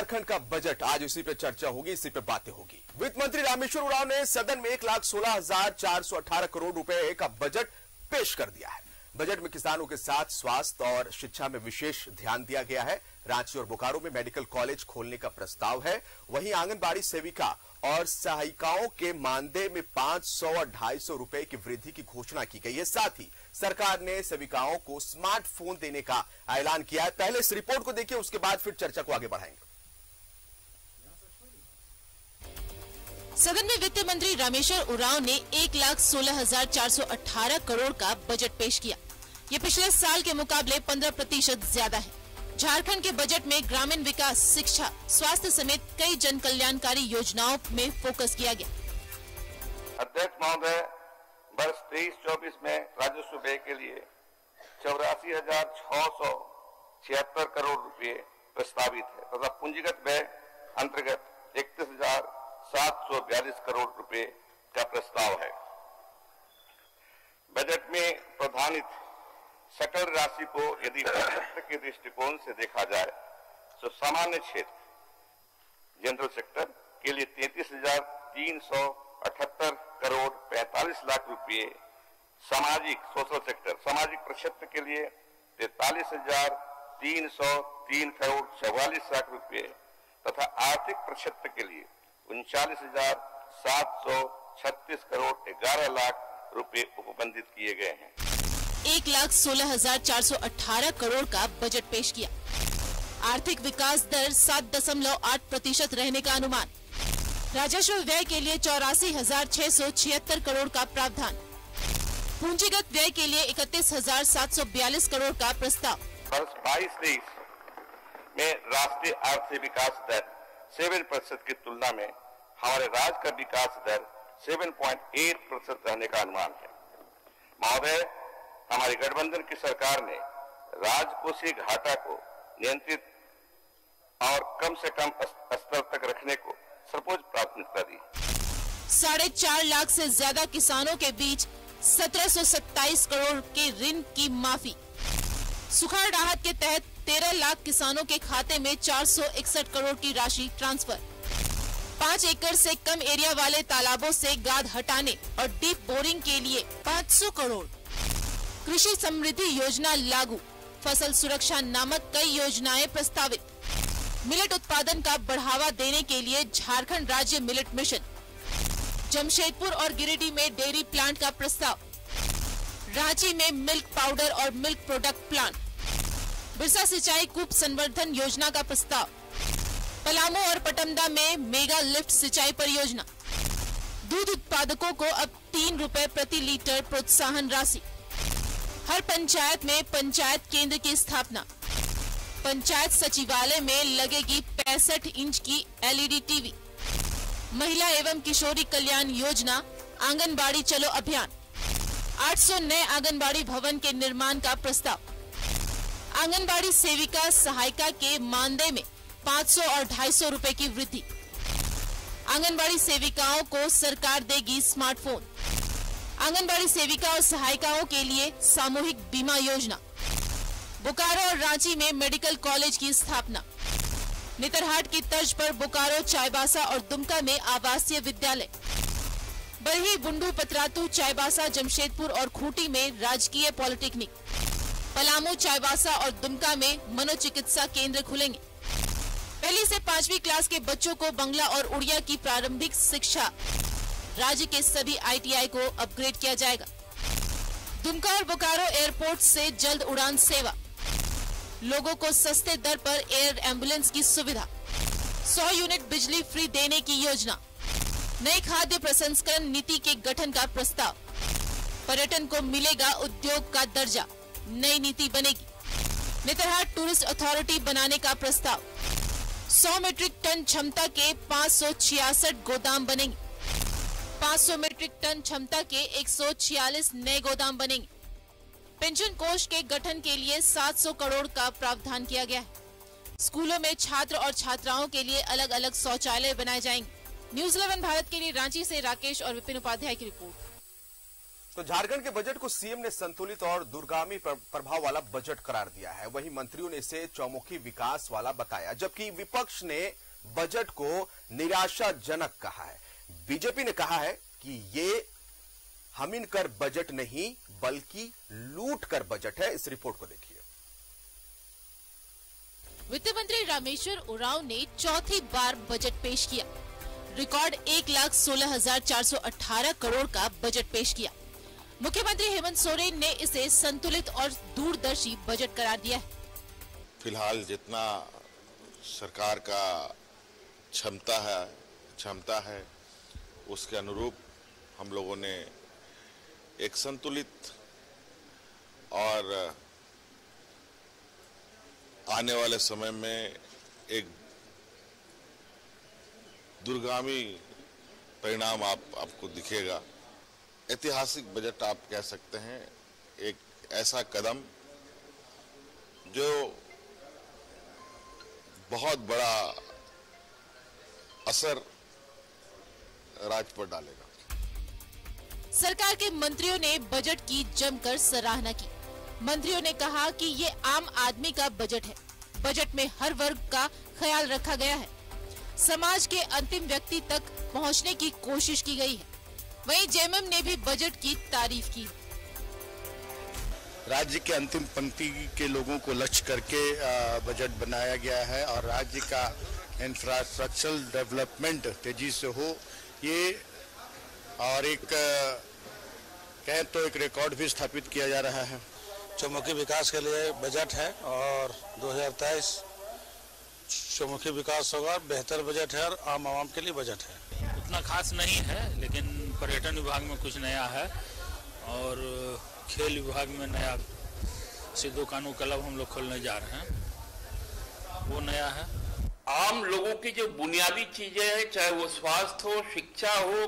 झारखंड का बजट, आज इसी पे चर्चा होगी, इसी पे बातें होगी। वित्त मंत्री रामेश्वर उरांव ने सदन में 1,16,418 करोड़ रुपए का बजट पेश कर दिया है। बजट में किसानों के साथ स्वास्थ्य और शिक्षा में विशेष ध्यान दिया गया है। रांची और बोकारो में मेडिकल कॉलेज खोलने का प्रस्ताव है। वहीं आंगनबाड़ी सेविका और सहायिकाओं के मानदेय में 500 और 250 रुपए की वृद्धि की घोषणा की गई है। साथ ही सरकार ने सेविकाओं को स्मार्टफोन देने का ऐलान किया है। पहले इस रिपोर्ट को देखिए, उसके बाद फिर चर्चा को आगे बढ़ाएंगे। सदन में वित्त मंत्री रामेश्वर उरांव ने 1,16,418 करोड़ का बजट पेश किया। ये पिछले साल के मुकाबले 15% ज्यादा है। झारखंड के बजट में ग्रामीण विकास, शिक्षा, स्वास्थ्य समेत कई जन कल्याणकारी योजनाओं में फोकस किया गया। अध्यक्ष महोदय, वर्ष 23-24 में राजस्व व्यय के लिए 84,676 करोड़ रुपए प्रस्तावित है तथा पूंजीगत व्यय अंतर्गत 31,742 करोड़ रुपए का प्रस्ताव है। बजट में प्रावधानित सकल राशि को यदि क्षेत्र के दृष्टिकोण से देखा जाए तो सामान्य क्षेत्र जनरल सेक्टर के लिए 33,378 करोड़ 45 लाख रुपए, सामाजिक सोशल सेक्टर सामाजिक प्रक्षेत्र के लिए 43,303 करोड़ 44 लाख रुपए तथा आर्थिक प्रक्षेत्र के लिए 39,736 करोड़ 11 लाख रुपए उपबंधित किए गए हैं। 1,16,418 करोड़ का बजट पेश किया। आर्थिक विकास दर 7.8% रहने का अनुमान। राजस्व व्यय के लिए 84,676 करोड़ का प्रावधान। पूंजीगत व्यय के लिए 31,742 करोड़ का प्रस्ताव। वर्ष 22-23 में राष्ट्रीय आर्थिक विकास दर 7% की तुलना में हमारे राज्य का विकास दर 7.8% रहने का अनुमान है। महोदय, हमारी गठबंधन की सरकार ने राजकोषीय घाटा को नियंत्रित और कम से कम स्तर तक रखने को सर्वोच्च प्राथमिकता दी। 4.5 लाख से ज्यादा किसानों के बीच 1727 करोड़ के ऋण की माफी। सुखाड़ राहत के तहत 13 लाख किसानों के खाते में 461 करोड़ की राशि ट्रांसफर। 5 एकड़ से कम एरिया वाले तालाबों से गाद हटाने और डीप बोरिंग के लिए 500 करोड़। कृषि समृद्धि योजना लागू। फसल सुरक्षा नामक कई योजनाएं प्रस्तावित। मिलेट उत्पादन का बढ़ावा देने के लिए झारखंड राज्य मिलेट मिशन। जमशेदपुर और गिरिडीह में डेयरी प्लांट का प्रस्ताव। रांची में मिल्क पाउडर और मिल्क प्रोडक्ट प्लांट। बिरसा सिंचाई कूप संवर्धन योजना का प्रस्ताव। पलामू और पटमदा में मेगा लिफ्ट सिंचाई परियोजना। दूध उत्पादकों को अब 3 रुपए प्रति लीटर प्रोत्साहन राशि। हर पंचायत में पंचायत केंद्र की स्थापना। पंचायत सचिवालय में लगेगी 65 इंच की LED टीवी। महिला एवं किशोरी कल्याण योजना, आंगनबाड़ी चलो अभियान। 800 नए आंगनबाड़ी भवन के निर्माण का प्रस्ताव। आंगनबाड़ी सेविका सहायिका के मानदेय में 500 और 250 रुपए की वृद्धि। आंगनबाड़ी सेविकाओं को सरकार देगी स्मार्टफोन। आंगनबाड़ी सेविका और सहायिकाओं के लिए सामूहिक बीमा योजना। बोकारो और रांची में मेडिकल कॉलेज की स्थापना। नेतरहाट की तर्ज पर बोकारो, चाईबासा और दुमका में आवासीय विद्यालय। बरही, बुंडू, पतरातू, चाईबासा, जमशेदपुर और खूंटी में राजकीय पॉलिटेक्निक। पलामू, चाईबासा और दुमका में मनोचिकित्सा केंद्र खुलेंगे। पहली से 5वीं क्लास के बच्चों को बंगला और उड़िया की प्रारंभिक शिक्षा। राज्य के सभी ITI को अपग्रेड किया जाएगा। दुमका और बोकारो एयरपोर्ट से जल्द उड़ान सेवा। लोगों को सस्ते दर पर एयर एम्बुलेंस की सुविधा। 100 यूनिट बिजली फ्री देने की योजना। नई खाद्य प्रसंस्करण नीति के गठन का प्रस्ताव। पर्यटन को मिलेगा उद्योग का दर्जा, नई नीति बनेगी। नेतरहाट टूरिस्ट अथॉरिटी बनाने का प्रस्ताव। 100 मीट्रिक टन क्षमता के 566 गोदाम बनेंगे। 500 मीट्रिक टन क्षमता के 146 नए गोदाम बनेंगे। पेंशन कोष के गठन के लिए 700 करोड़ का प्रावधान किया गया है। स्कूलों में छात्र और छात्राओं के लिए अलग अलग शौचालय बनाए जाएंगे। न्यूज़ 11 भारत के लिए रांची से राकेश और विपिन उपाध्याय की रिपोर्ट। तो झारखंड के बजट को सीएम ने संतुलित और दूरगामी प्रभाव वाला बजट करार दिया है। वहीं मंत्रियों ने इसे चौमुखी विकास वाला बताया, जबकि विपक्ष ने बजट को निराशाजनक कहा है। बीजेपी ने कहा है कि ये हमीन कर बजट नहीं बल्कि लूट कर बजट है। इस रिपोर्ट को देखिए। वित्त मंत्री रामेश्वर उरांव ने चौथी बार बजट पेश किया। रिकॉर्ड 1,16,418 करोड़ का बजट पेश किया। मुख्यमंत्री हेमंत सोरेन ने इसे संतुलित और दूरदर्शी बजट करार दिया है। फिलहाल जितना सरकार का क्षमता है उसके अनुरूप हम लोगों ने एक संतुलित और आने वाले समय में एक दूरगामी परिणाम आपको दिखेगा। ऐतिहासिक बजट आप कह सकते हैं, एक ऐसा कदम जो बहुत बड़ा असर राज्य पर डालेगा। सरकार के मंत्रियों ने बजट की जमकर सराहना की। मंत्रियों ने कहा कि ये आम आदमी का बजट है। बजट में हर वर्ग का ख्याल रखा गया है। समाज के अंतिम व्यक्ति तक पहुंचने की कोशिश की गई है। वहीं जेएमएम ने भी बजट की तारीफ की। राज्य के अंतिम पंक्ति के लोगों को लक्ष्य करके बजट बनाया गया है और राज्य का इंफ्रास्ट्रक्चरल डेवलपमेंट तेजी से हो, ये और एक कहें तो एक रिकॉर्ड भी स्थापित किया जा रहा है। चौमुखी विकास के लिए बजट है और 2023 चौमुखी विकास होगा। बेहतर बजट है और आम आवाम के लिए बजट है। उतना खास नहीं है, लेकिन पर्यटन विभाग में कुछ नया है और खेल विभाग में नया सिद्धू कानू क्लब हम लोग खोलने जा रहे हैं, वो नया है। आम लोगों की जो बुनियादी चीजें हैं, चाहे वो स्वास्थ्य हो, शिक्षा हो,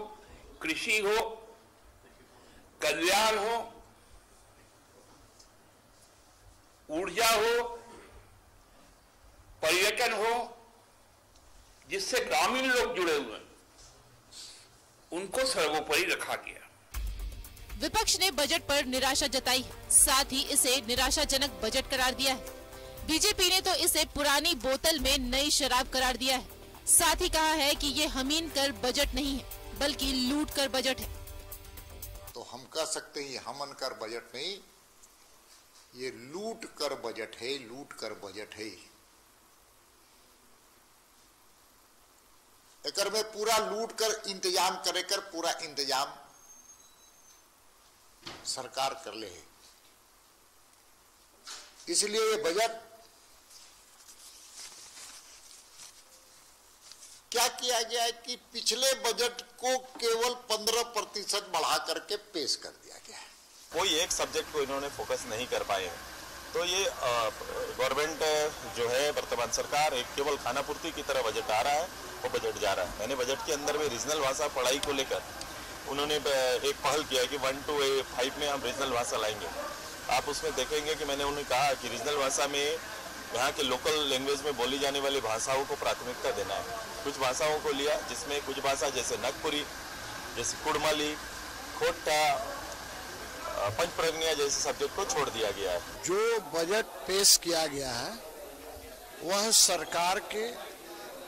कृषि हो, कल्याण हो, ऊर्जा हो, पर्यटन हो, जिससे ग्रामीण लोग जुड़े हुए हैं, उनको सर्वोपरि रखा गया। विपक्ष ने बजट पर निराशा जताई है, साथ ही इसे निराशाजनक बजट करार दिया है। बीजेपी ने तो इसे पुरानी बोतल में नई शराब करार दिया है। साथ ही कहा है कि ये हमीन कर बजट नहीं है बल्कि लूट कर बजट है। तो हम कह सकते हैं ये हमन कर बजट नहीं, ये लूट कर बजट है, लूट कर बजट है। एकर में पूरा लूट कर इंतजाम करे कर पूरा इंतजाम सरकार कर ले है। इसलिए ये बजट क्या किया गया है कि पिछले बजट को केवल 15% बढ़ा करके पेश कर दिया गया है। कोई एक सब्जेक्ट को इन्होंने फोकस नहीं कर पाए हैं। तो ये गवर्नमेंट जो है, वर्तमान सरकार, एक केवल खानापूर्ति की तरह बजट आ रहा है, वो बजट जा रहा है। मैंने बजट के अंदर में रीजनल भाषा पढ़ाई को लेकर उन्होंने एक पहल किया है कि 1 to 5 में हम रीजनल भाषा लाएंगे। आप उसमें देखेंगे कि मैंने उन्हें कहा कि रीजनल भाषा में यहाँ के लोकल लैंग्वेज में बोली जाने वाली भाषाओं को प्राथमिकता देना है। कुछ भाषाओं को लिया, जिसमें कुछ भाषा जैसे नागपुरी, जैसे कुड़माली, खोटा, पंचप्रज्ञा जैसे सब्जेक्ट को छोड़ दिया गया है। जो बजट पेश किया गया है वह सरकार के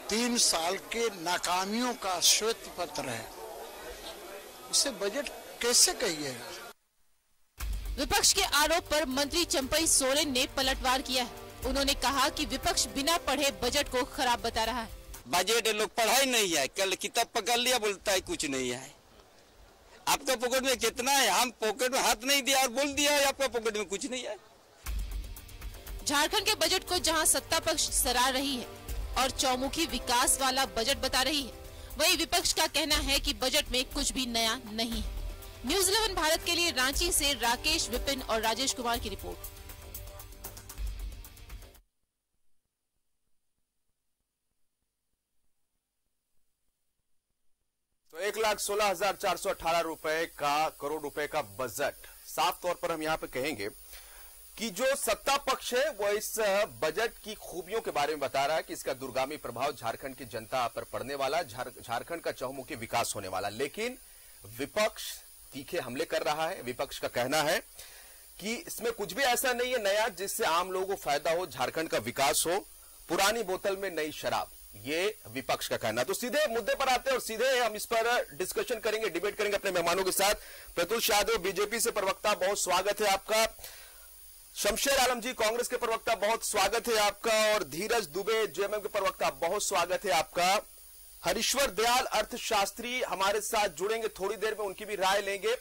3 साल के नाकामियों का श्वेत पत्र है। इसे बजट कैसे कहिएगा? विपक्ष के आरोप पर मंत्री चंपई सोरेन ने पलटवार किया है। उन्होंने कहा कि विपक्ष बिना पढ़े बजट को खराब बता रहा है। बजट लोग पढ़ाई नहीं है, कल किताब पकड़ लिया, बोलता है कुछ नहीं है। आपका पॉकेट में कितना है? हम पॉकेट में हाथ नहीं दिया और बोल दिया है आपका पॉकेट में कुछ नहीं है। झारखंड के बजट को जहां सत्ता पक्ष सराह रही है और चौमुखी विकास वाला बजट बता रही है, वहीं विपक्ष का कहना है कि बजट में कुछ भी नया नहीं है। न्यूज़ 11 भारत के लिए रांची से राकेश, विपिन और राजेश कुमार की रिपोर्ट। तो 1,16,418 करोड़ रुपए का बजट, साफ तौर पर हम यहां पे कहेंगे कि जो सत्ता पक्ष है वो इस बजट की खूबियों के बारे में बता रहा है कि इसका दूरगामी प्रभाव झारखंड की जनता पर पड़ने वाला, झारखंड का चहुमुखी विकास होने वाला। लेकिन विपक्ष तीखे हमले कर रहा है। विपक्ष का कहना है कि इसमें कुछ भी ऐसा नहीं है नया जिससे आम लोगों को फायदा हो, झारखंड का विकास हो, पुरानी बोतल में नई शराब, ये विपक्ष का कहना। तो सीधे मुद्दे पर आते हैं और सीधे हम इस पर डिस्कशन करेंगे, डिबेट करेंगे अपने मेहमानों के साथ। प्रतुल यादव बीजेपी से प्रवक्ता, बहुत स्वागत है आपका। शमशेर आलम जी कांग्रेस के प्रवक्ता, बहुत स्वागत है आपका। और धीरज दुबे जेएमएम के प्रवक्ता, बहुत स्वागत है आपका। हरीश्वर दयाल अर्थशास्त्री हमारे साथ जुड़ेंगे थोड़ी देर में, उनकी भी राय लेंगे,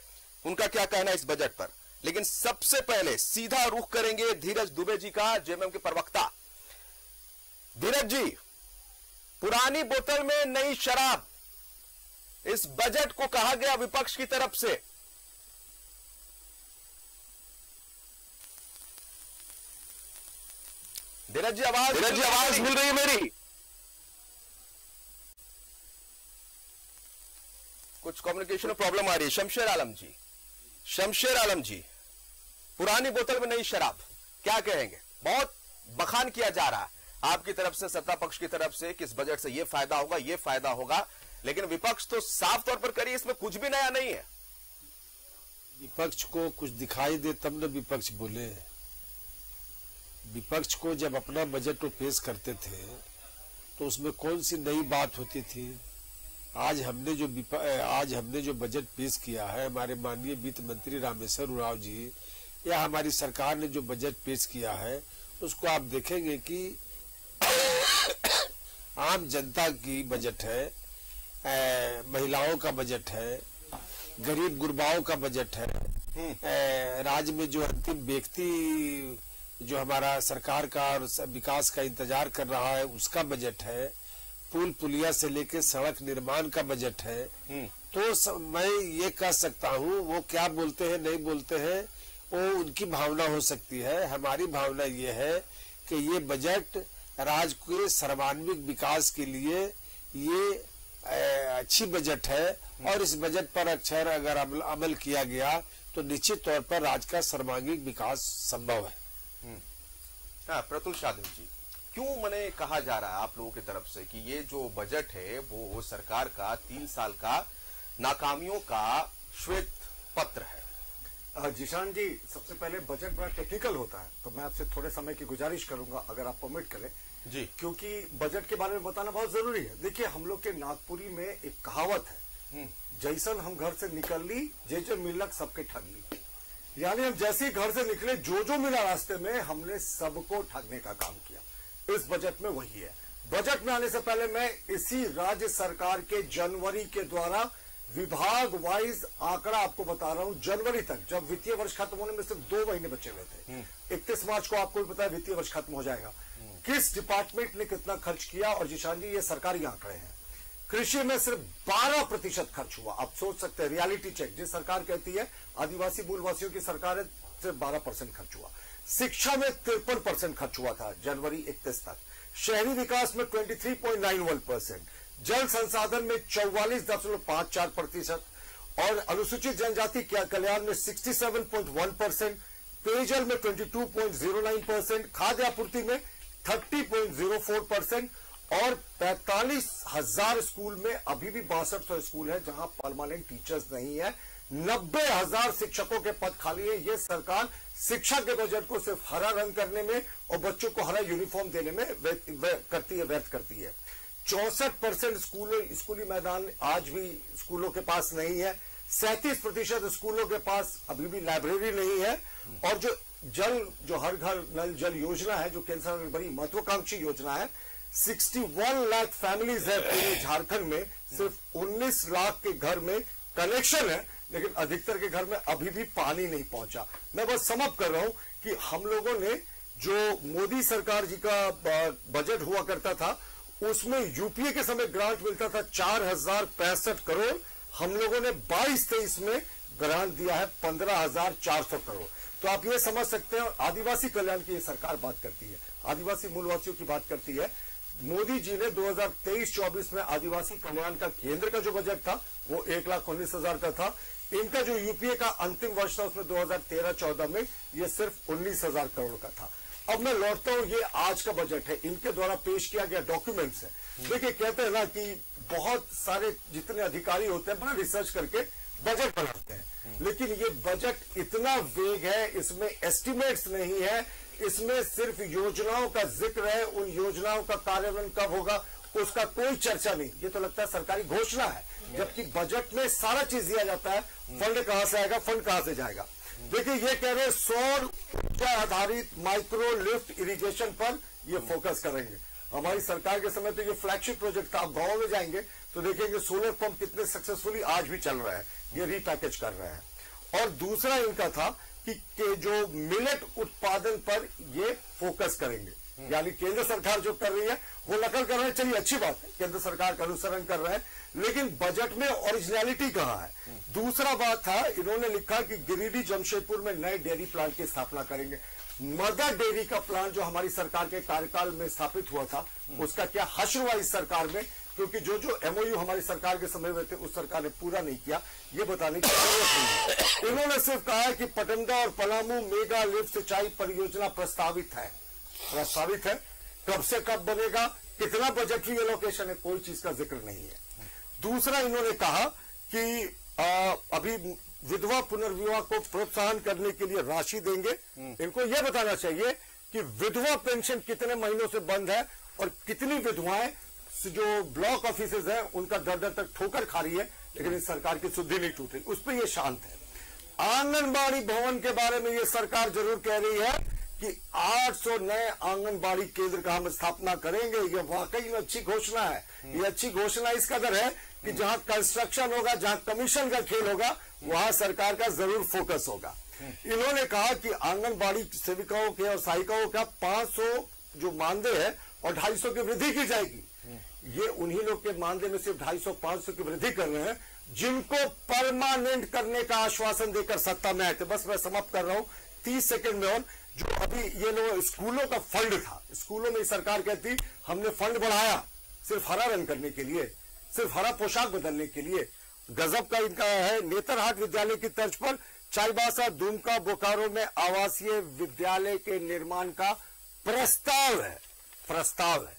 उनका क्या कहना है इस बजट पर। लेकिन सबसे पहले सीधा रुख करेंगे धीरज दुबे जी का, जेएमएम के प्रवक्ता। धीरज जी, पुरानी बोतल में नई शराब, इस बजट को कहा गया विपक्ष की तरफ से। धीरज जी आवाज मिल रही है मेरी? कुछ कम्युनिकेशन में प्रॉब्लम आ रही है। शमशेर आलम जी, पुरानी बोतल में नई शराब, क्या कहेंगे? बहुत बखान किया जा रहा है आपकी तरफ से, सत्ता पक्ष की तरफ से कि इस बजट से ये फायदा होगा, लेकिन विपक्ष तो साफ तौर पर करिए इसमें कुछ भी नया नहीं है। विपक्ष को कुछ दिखाई दे तब न विपक्ष बोले। विपक्ष को जब अपना बजट को पेश करते थे तो उसमें कौन सी नई बात होती थी? आज हमने जो बजट पेश किया है, हमारे माननीय वित्त मंत्री रामेश्वर उरांव जी या हमारी सरकार ने जो बजट पेश किया है, उसको आप देखेंगे कि आम जनता की बजट है, महिलाओं का बजट है, गरीब गुरबाओं का बजट है, राज्य में जो अंतिम व्यक्ति जो हमारा सरकार का और विकास का इंतजार कर रहा है उसका बजट है, पुल पुलिया से लेकर सड़क निर्माण का बजट है। तो मैं ये कह सकता हूँ, वो क्या बोलते हैं नहीं बोलते हैं वो उनकी भावना हो सकती है। हमारी भावना ये है कि ये बजट राज्य के सर्वांगीण विकास के लिए ये अच्छी बजट है और इस बजट पर अक्षर अगर अमल किया गया तो निश्चित तौर पर राज्य का सर्वांगीण विकास संभव है। प्रतुल यादव जी, क्यों मैंने कहा जा रहा है आप लोगों की तरफ से कि ये जो बजट है वो सरकार का 3 साल का नाकामियों का श्वेत पत्र है? जिशान जी, सबसे पहले बजट बड़ा टेक्निकल होता है, तो मैं आपसे थोड़े समय की गुजारिश करूंगा अगर आप परमिट करें जी, क्योंकि बजट के बारे में बताना बहुत जरूरी है। देखिए, हम लोग के नागपुरी में एक कहावत है, जैसन हम घर से निकल ली जे जो मिलक सबके ठग ली। यानी हम जैसे ही घर से निकले, जो मिला रास्ते में हमने सबको ठगने का काम किया। इस बजट में वही है। बजट में आने से पहले मैं इसी राज्य सरकार के जनवरी के द्वारा विभाग वाइज आंकड़ा आपको बता रहा हूं। जनवरी तक, जब वित्तीय वर्ष खत्म होने में सिर्फ 2 महीने बचे हुए थे, 31 मार्च को आपको भी पता है वित्तीय वर्ष खत्म हो जाएगा, किस डिपार्टमेंट ने कितना खर्च किया। और जिशान जी, ये सरकारी आंकड़े हैं। कृषि में सिर्फ 12% खर्च हुआ। आप सोच सकते हैं, रियलिटी चेक, जिस सरकार कहती है आदिवासी मूलवासियों की सरकार है, सिर्फ 12% खर्च हुआ। शिक्षा में 53% खर्च हुआ था जनवरी 31 तक। शहरी विकास में 23.91%, जल संसाधन में 44.54% और अनुसूचित जनजाति कल्याण में 67.1%, पेयजल में 22.09%, खाद्य आपूर्ति में 30.04% और 45,000 स्कूल में अभी भी 6200 स्कूल है जहां परमानेंट टीचर्स नहीं है। 90,000 शिक्षकों के पद खाली है। ये सरकार शिक्षा के बजट को सिर्फ हरा रंग करने में और बच्चों को हरा यूनिफॉर्म देने में व्यर्थ करती है। 64% स्कूली मैदान आज भी स्कूलों के पास नहीं है। 37% स्कूलों के पास अभी भी लाइब्रेरी नहीं है। और जो हर घर नल जल योजना है, जो केंद्र सरकार की बड़ी महत्वाकांक्षी योजना है, 61 लाख फैमिलीज है पूरे झारखंड में, सिर्फ 19 लाख के घर में कनेक्शन है, लेकिन अधिकतर के घर में अभी भी पानी नहीं पहुंचा। मैं बस समाप्त कर रहा हूं कि हम लोगों ने जो मोदी सरकार जी का बजट हुआ करता था, उसमें यूपीए के समय ग्रांट मिलता था 4065 करोड़। हम लोगों ने 22-23 में ग्रांट दिया है 15,400 करोड़। तो आप ये समझ सकते हैं, आदिवासी कल्याण की ये सरकार बात करती है, आदिवासी मूलवासियों की बात करती है। मोदी जी ने 2023-24 में आदिवासी कल्याण का केंद्र का जो बजट था वो 1,19,000 का था। इनका जो यूपीए का अंतिम वर्ष था उसमें 2013-14 में ये सिर्फ 19,000 करोड़ का था। अब मैं लौटता हूं, ये आज का बजट है, इनके द्वारा पेश किया गया डॉक्यूमेंट्स है। देखिए, कहते हैं ना कि बहुत सारे जितने अधिकारी होते हैं बड़ा रिसर्च करके बजट बनाते हैं, लेकिन ये बजट इतना वेग है, इसमें एस्टिमेट्स नहीं है, इसमें सिर्फ योजनाओं का जिक्र है। उन योजनाओं का कार्यान्वयन कब होगा उसका कोई चर्चा नहीं। ये तो लगता है सरकारी घोषणा है, जबकि बजट में सारा चीज दिया जाता है। फंड कहां से आएगा, फंड कहां से जाएगा। देखिए ये कह रहे हैं सौर ऊर्जा आधारित माइक्रो लिफ्ट इरिगेशन पर ये फोकस करेंगे। हमारी सरकार के समय तो ये फ्लैगशिप प्रोजेक्ट था। आप गांव में जाएंगे तो देखेंगे सोलर पंप कितने सक्सेसफुली आज भी चल रहा है, ये रीपैकेज कर रहे हैं। और दूसरा इनका था कि जो मिलेट उत्पादन पर ये फोकस करेंगे, यानी केंद्र सरकार जो कर रही है वो नकल कर रहे हैं। चलिए अच्छी बात है, केंद्र सरकार का अनुसरण कर रहे हैं, लेकिन बजट में ओरिजिनलिटी कहां है। दूसरा बात था, इन्होंने लिखा कि गिरिडीह जमशेदपुर में नए डेयरी प्लांट की स्थापना करेंगे। मदर डेयरी का प्लांट जो हमारी सरकार के कार्यकाल में स्थापित हुआ था, उसका क्या हश्र हुआ इस सरकार में, क्योंकि जो एमओयू हमारी सरकार के समय में थे उस सरकार ने पूरा नहीं किया, ये बताने की जरूरत नहीं है। इन्होंने सिर्फ कहा है कि पटंगा और पलामू मेगा लिफ्ट सिंचाई परियोजना प्रस्तावित है। कब से कब बनेगा, कितना बजटरी एलोकेशन है, कोई चीज का जिक्र नहीं है। दूसरा इन्होंने कहा कि अभी विधवा पुनर्विवाह को प्रोत्साहन करने के लिए राशि देंगे। इनको यह बताना चाहिए कि विधवा पेंशन कितने महीनों से बंद है और कितनी विधवाएं जो ब्लॉक ऑफिसेज हैं उनका दर दर तक ठोकर खा रही है, लेकिन इस सरकार की सुधि नहीं टूट रही, उस पर यह शांत है। आंगनबाड़ी भवन के बारे में यह सरकार जरूर कह रही है कि 800 नए आंगनबाड़ी केंद्र का हम स्थापना करेंगे। यह वाकई में अच्छी घोषणा है। यह अच्छी घोषणा इस कदर है कि जहां कंस्ट्रक्शन होगा, जहां कमीशन का खेल होगा, वहां सरकार का जरूर फोकस होगा। इन्होंने कहा कि आंगनबाड़ी सेविकाओं के और सहायिकाओं का 500 जो मानदेय है और 250 की वृद्धि की जाएगी। ये उन्हीं लोग के मानदेय में सिर्फ 250-500 की वृद्धि कर रहे हैं जिनको परमानेंट करने का आश्वासन देकर सत्ता में आए थे। बस मैं समाप्त कर रहा हूं 30 सेकंड में। और जो अभी ये लोग स्कूलों का फंड था, स्कूलों में सरकार कहती हमने फंड बढ़ाया सिर्फ हरा रंग करने के लिए, सिर्फ हरा पोशाक बदलने के लिए। गजब का इनका है। नेतरहाट विद्यालय की तर्ज पर चाईबासा, दुमका, बोकारो में आवासीय विद्यालय के निर्माण का प्रस्ताव है।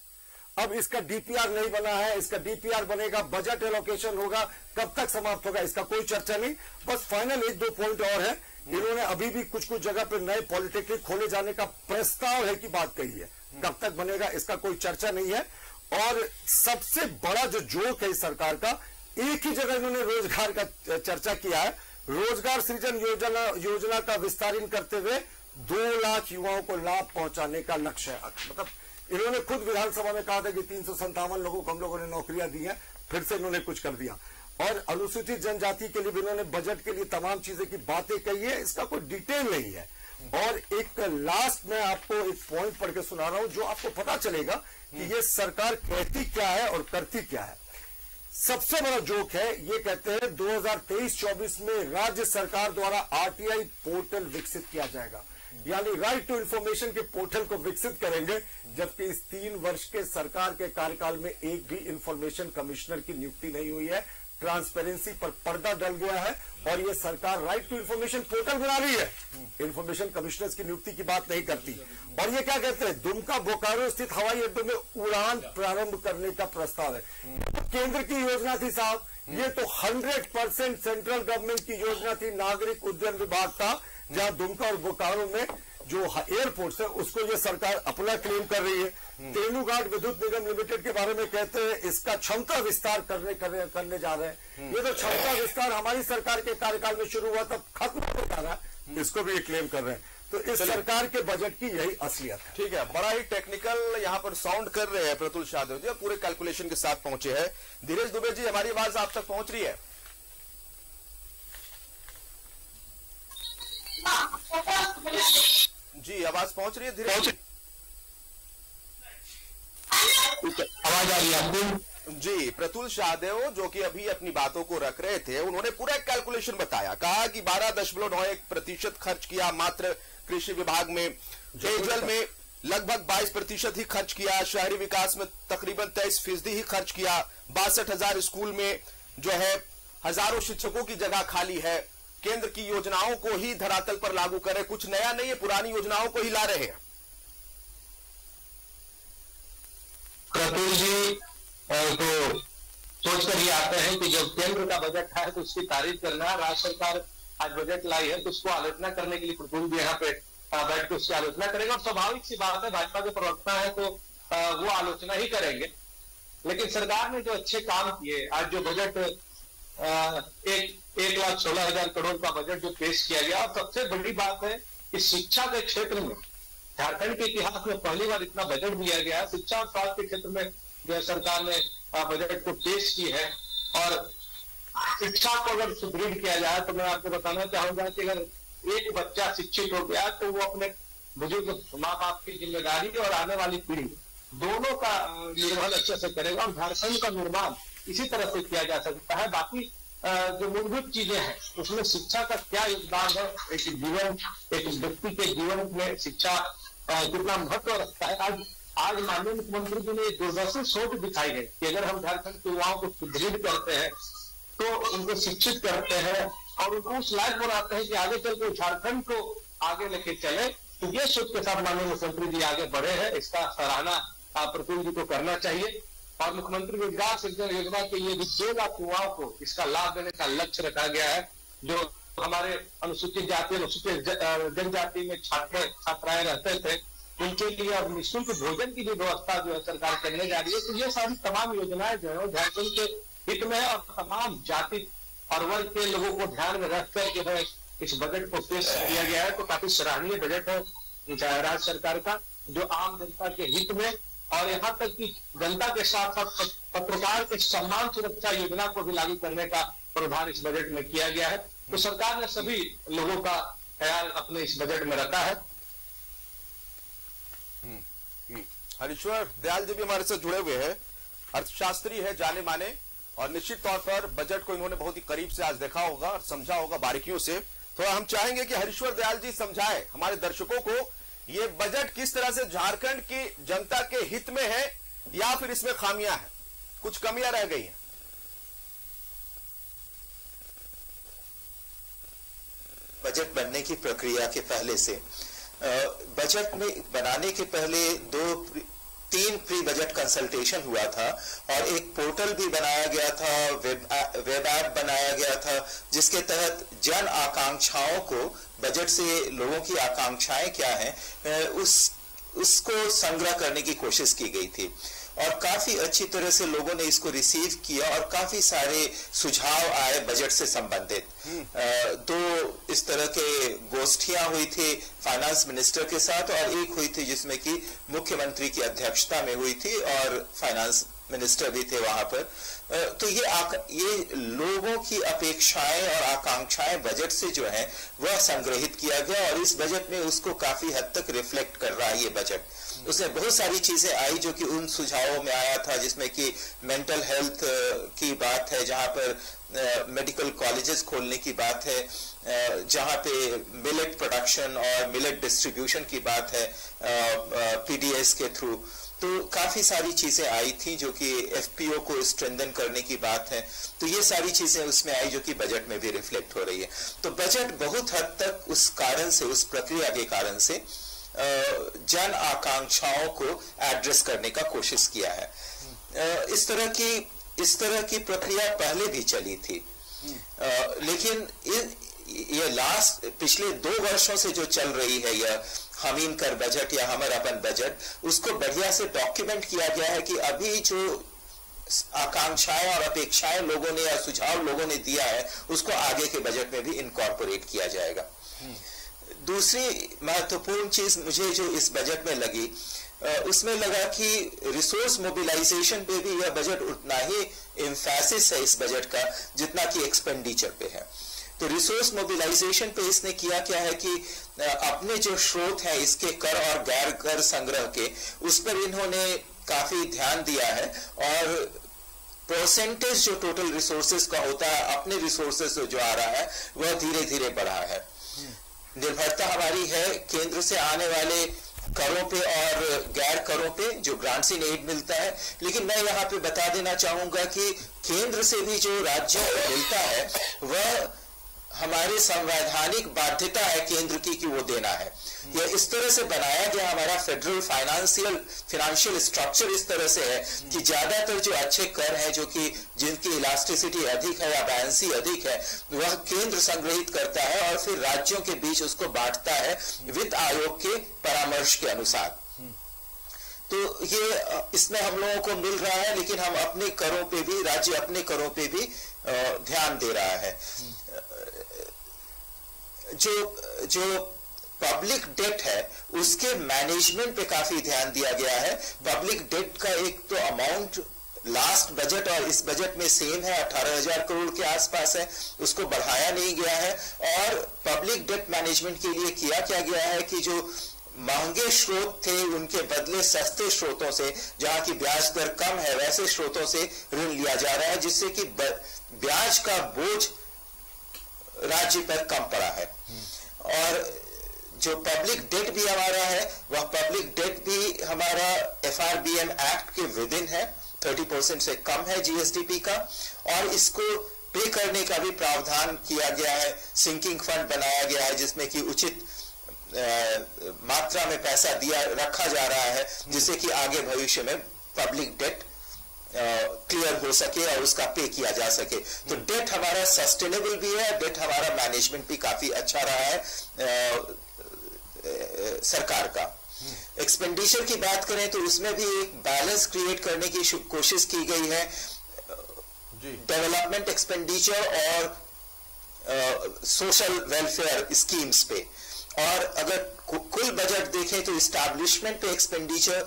अब इसका डीपीआर नहीं बना है, इसका डीपीआर बनेगा, बजट एलोकेशन होगा, कब तक समाप्त होगा इसका कोई चर्चा नहीं। बस फाइनल 1-2 पॉइंट और है। इन्होंने अभी भी कुछ जगह पे नए पॉलिटेक्निक खोले जाने का प्रस्ताव है की बात कही है, कब तक बनेगा इसका कोई चर्चा नहीं है। और सबसे बड़ा जो जोक है इस सरकार का, एक ही जगह इन्होंने रोजगार का चर्चा किया है। रोजगार सृजन योजना का विस्तारण करते हुए 2 लाख युवाओं को लाभ पहुंचाने का लक्ष्य है। मतलब इन्होंने खुद विधानसभा में कहा था कि 357 लोगों को हम लोगों ने नौकरियां दी हैं, फिर से इन्होंने कुछ कर दिया। और अनुसूचित जनजाति के लिए भी इन्होंने बजट के लिए तमाम चीजें की बातें कही है, इसका कोई डिटेल नहीं है। और एक लास्ट में आपको एक पॉइंट पढ़ के सुना रहा हूं जो आपको पता चलेगा कि ये सरकार कहती क्या है और करती क्या है। सबसे बड़ा जोक है, ये कहते हैं 2023-24 में राज्य सरकार द्वारा आरटीआई पोर्टल विकसित किया जाएगा, यानी राइट टू इंफॉर्मेशन के पोर्टल को विकसित करेंगे। जबकि इस 3 वर्ष के सरकार के कार्यकाल में एक भी इंफॉर्मेशन कमिश्नर की नियुक्ति नहीं हुई है। ट्रांसपेरेंसी पर पर्दा डल गया है और ये सरकार राइट टू इंफॉर्मेशन पोर्टल बना रही है, इंफॉर्मेशन कमिश्नर्स की नियुक्ति की बात नहीं करती। और ये क्या कहते हैं, दुमका बोकारो स्थित हवाई अड्डों में उड़ान प्रारंभ करने का प्रस्ताव है। केंद्र की योजना थी साहब, ये तो 100% सेंट्रल गवर्नमेंट की योजना थी, नागरिक उड्डयन विभाग था, जहां दुमका और बोकारो में जो एयरपोर्ट है उसको ये सरकार अपना क्लेम कर रही है। तेलुघाट विद्युत निगम लिमिटेड के बारे में कहते हैं इसका क्षमता विस्तार करने जा रहे हैं। ये तो क्षमता विस्तार हमारी सरकार के कार्यकाल में शुरू हुआ तब खत्म हो जा रहा है, इसको भी ये क्लेम कर रहे हैं। तो इस सरकार के बजट की यही असलियत है। ठीक है, बड़ा ही टेक्निकल यहाँ पर साउंड कर रहे हैं प्रतुल शाहदेव जी, पूरे कैलकुलेशन के साथ पहुंचे हैं। धीरज दुबे जी, हमारी आवाज आप तक पहुंच रही है? जी आवाज पहुंच रही है धीरज जी? आवाज आ रही है आपको? जी, प्रतुल शाहदेव जो कि अभी अपनी बातों को रख रहे थे, उन्होंने पूरा कैलकुलेशन बताया। कहा कि 12.91% खर्च किया मात्र कृषि विभाग में, पेयजल में लगभग 22% ही खर्च किया, शहरी विकास में तकरीबन 23% ही खर्च किया, 62,000 स्कूल में जो है हजारों शिक्षकों की जगह खाली है, केंद्र की योजनाओं को ही धरातल पर लागू करे, कुछ नया नहीं है, पुरानी योजनाओं को ही ला रहे हैं। प्रतुल जी तो सोच कर ये आते हैं कि जब केंद्र का बजट है तो उसकी तारीफ करना, राज्य सरकार आज बजट लाई है तो उसको आलोचना करने के लिए प्रफुल्ल भी यहाँ पे बैठ के उसकी आलोचना करेंगे और स्वाभाविक सी बात है, भाजपा के प्रवक्ता है तो वो आलोचना ही करेंगे। लेकिन सरकार ने जो अच्छे काम किए, आज जो बजट 1,16,000 करोड़ का बजट जो पेश किया गया, और सबसे बड़ी बात है कि शिक्षा के क्षेत्र में झारखंड के इतिहास में पहली बार इतना बजट दिया गया। शिक्षा और स्वास्थ्य के क्षेत्र में जो सरकार ने बजट को पेश की है। और शिक्षा को अगर सुदृढ़ किया जाए तो मैं आपको बताना चाहूंगा कि अगर एक बच्चा शिक्षित हो गया तो वो अपने बुजुर्ग माँ बाप की जिम्मेदारी और आने वाली पीढ़ी दोनों का निर्वहन अच्छे से करेगा और झारखंड का निर्माण इसी तरह से किया जा सकता है। बाकी जो मूलभूत चीजें हैं उसमें शिक्षा का क्या योगदान है, एक व्यक्ति के जीवन में शिक्षा कितना महत्व रखता है। आज माननीय मुख्यमंत्री जी ने दूरदर्शी सोच दिखाई है कि अगर हम झारखंड के युवाओं को सुदृढ़ करते हैं तो उनको शिक्षित करते हैं और उनको उस लायक बनाते हैं कि आगे चलकर झारखंड को आगे लेके चले। तो ये सोच के साथ माननीय मुख्यमंत्री जी आगे बढ़े हैं, इसका सराहना प्रफुल्ल जी को करना चाहिए। और मुख्यमंत्री रोजगार सृजन योजना के लिए भी 2 लाख युवाओं को इसका लाभ देने का लक्ष्य रखा गया है। जो हमारे अनुसूचित जाति अनुसूचित जनजाति में छात्राएं रहते थे उनके लिए अब निःशुल्क भोजन की भी व्यवस्था जो है सरकार करने जा रही है। तो ये सारी तमाम योजनाएं जो है झारखंड के हित में और तमाम जाति और वर्ग के लोगों को ध्यान में रखकर जो है इस बजट को पेश किया गया है। तो काफी सराहनीय बजट है राज्य सरकार का, जो आम जनता के हित में और यहाँ तक कि जनता के साथ साथ पत्रकार के सम्मान सुरक्षा योजना को भी लागू करने का प्रावधान इस बजट में किया गया है। तो सरकार ने सभी लोगों का ख्याल अपने इस बजट में रखा है। हरीश्वर दयाल जी भी हमारे साथ जुड़े हुए हैं, अर्थशास्त्री है जाने माने, और निश्चित तौर पर बजट को इन्होंने बहुत ही करीब से आज देखा होगा और समझा होगा बारीकियों से। तो हम चाहेंगे कि हरीश्वर दयाल जी समझाए हमारे दर्शकों को ये बजट किस तरह से झारखंड की जनता के हित में है या फिर इसमें खामियां हैं, कुछ कमियां रह गई हैं। बजट बनने की प्रक्रिया के पहले से बजट में बनाने के पहले 3 प्री बजट कंसल्टेशन हुआ था और एक पोर्टल भी बनाया गया था, वेब ऐप बनाया गया था, जिसके तहत जन आकांक्षाओं को, बजट से लोगों की आकांक्षाएं क्या हैं उसको संग्रह करने की कोशिश की गई थी। और काफी अच्छी तरह से लोगों ने इसको रिसीव किया और काफी सारे सुझाव आए बजट से संबंधित। 2 इस तरह के गोष्ठियां हुई थी फाइनेंस मिनिस्टर के साथ और एक हुई थी जिसमें कि मुख्यमंत्री की अध्यक्षता में हुई थी और फाइनेंस मिनिस्टर भी थे वहां पर। तो ये लोगों की अपेक्षाएं और आकांक्षाएं बजट से जो है वह संग्रहित किया गया और इस बजट में उसको काफी हद तक रिफ्लेक्ट कर रहा है ये बजट। उसमें बहुत सारी चीजें आई जो कि उन सुझावों में आया था, जिसमें कि मेंटल हेल्थ की बात है, जहां पर मेडिकल कॉलेजेस खोलने की बात है, जहां पे मिलेट प्रोडक्शन और मिलेट डिस्ट्रीब्यूशन की बात है पीडीएस के थ्रू। तो काफी सारी चीजें आई थी जो कि एफपीओ को स्ट्रेंथन करने की बात है। तो ये सारी चीजें उसमें आई जो कि बजट में भी रिफ्लेक्ट हो रही है। तो बजट बहुत हद तक उस कारण से, उस प्रक्रिया के कारण से जन आकांक्षाओं को एड्रेस करने का कोशिश किया है। इस तरह की प्रक्रिया पहले भी चली थी, लेकिन ये पिछले 2 वर्षों से जो चल रही है यह हम इन कर बजट या हमर अपन बजट, उसको बढ़िया से डॉक्यूमेंट किया गया है कि अभी जो आकांक्षाएं और अपेक्षाएं लोगों ने या सुझाव लोगों ने दिया है उसको आगे के बजट में भी इनकॉर्पोरेट किया जाएगा। दूसरी महत्वपूर्ण चीज मुझे जो इस बजट में लगी, उसमें लगा कि रिसोर्स मोबिलाइजेशन पे भी यह बजट उतना ही एम्फेसिस है इस बजट का जितना कि एक्सपेंडिचर पे है। तो रिसोर्स मोबिलाइजेशन पे इसने किया क्या है कि अपने जो स्रोत है इसके कर और गैर कर संग्रह के, उस पर इन्होंने काफी ध्यान दिया है और परसेंटेज जो टोटल रिसोर्सेज का होता है अपने रिसोर्सेज जो आ रहा है वह धीरे धीरे बढ़ा है। निर्भरता हमारी है केंद्र से आने वाले करों पे और गैर करों पे जो ग्रांट्स इन एड मिलता है। लेकिन मैं यहाँ पे बता देना चाहूंगा कि केंद्र से भी जो राज्यों को मिलता है वह हमारी संवैधानिक बाध्यता है केंद्र की कि वो देना है। यह इस तरह से बनाया गया हमारा फेडरल फाइनेंशियल स्ट्रक्चर इस तरह से है कि ज्यादातर जो अच्छे कर हैं, जो कि जिनकी इलास्टिसिटी अधिक है या बैलेंसी अधिक है, वह केंद्र संग्रहित करता है और फिर राज्यों के बीच उसको बांटता है वित्त आयोग के परामर्श के अनुसार। तो ये इसमें हम लोगों को मिल रहा है, लेकिन हम अपने करों पे भी, राज्य अपने करों पे भी ध्यान दे रहा है। जो पब्लिक डेट है उसके मैनेजमेंट पे काफी ध्यान दिया गया है। पब्लिक डेट का एक तो अमाउंट लास्ट बजट और इस बजट में सेम है, 18,000 करोड़ के आसपास है, उसको बढ़ाया नहीं गया है। और पब्लिक डेट मैनेजमेंट के लिए किया क्या गया है कि जो महंगे स्रोत थे उनके बदले सस्ते स्रोतों से, जहां की ब्याज दर कम है, वैसे स्रोतों से ऋण लिया जा रहा है, जिससे कि ब्याज का बोझ राज्य पर कम पड़ा है। और जो पब्लिक डेट भी हमारा है, वह पब्लिक डेट भी हमारा FRBM एक्ट के विदिन है, 30% से कम है GSDP का, और इसको पे करने का भी प्रावधान किया गया है। सिंकिंग फंड बनाया गया है जिसमें कि उचित मात्रा में पैसा रखा जा रहा है, जिससे कि आगे भविष्य में पब्लिक डेट क्लियर हो सके और उसका पे किया जा सके। तो डेट हमारा सस्टेनेबल भी है, डेट हमारा मैनेजमेंट भी काफी अच्छा रहा है सरकार का। एक्सपेंडिचर की बात करें तो उसमें भी एक बैलेंस क्रिएट करने की कोशिश की गई है, डेवलपमेंट एक्सपेंडिचर और सोशल वेलफेयर स्कीम्स पे। और अगर कुल बजट देखें तो इस्टेब्लिशमेंट पे एक्सपेंडिचर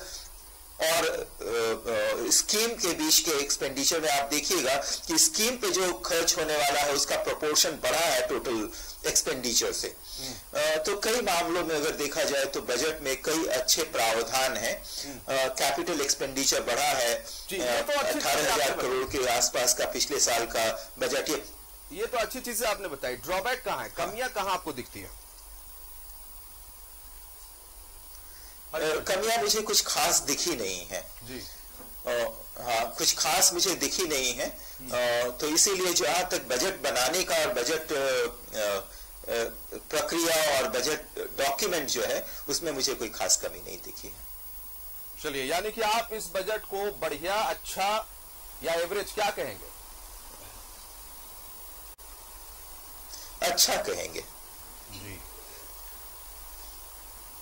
और स्कीम के बीच के एक्सपेंडिचर में आप देखिएगा कि स्कीम पे जो खर्च होने वाला है उसका प्रोपोर्शन बढ़ा है टोटल एक्सपेंडिचर से। तो कई मामलों में अगर देखा जाए तो बजट में कई अच्छे प्रावधान हैं। कैपिटल एक्सपेंडिचर बढ़ा है, 18,000 करोड़ के आसपास का पिछले साल का बजट। ये तो अच्छी चीजें आपने बताई। ड्रॉबैक कहाँ है, कमियां कहाँ आपको दिखती है? कमियां मुझे कुछ खास दिखी नहीं है जी। हाँ, कुछ खास मुझे दिखी नहीं है। तो इसीलिए जहां तक बजट बनाने का और बजट प्रक्रिया और बजट डॉक्यूमेंट जो है उसमें मुझे कोई खास कमी नहीं दिखी है। चलिए, यानी कि आप इस बजट को बढ़िया, अच्छा या एवरेज क्या कहेंगे? अच्छा कहेंगे जी।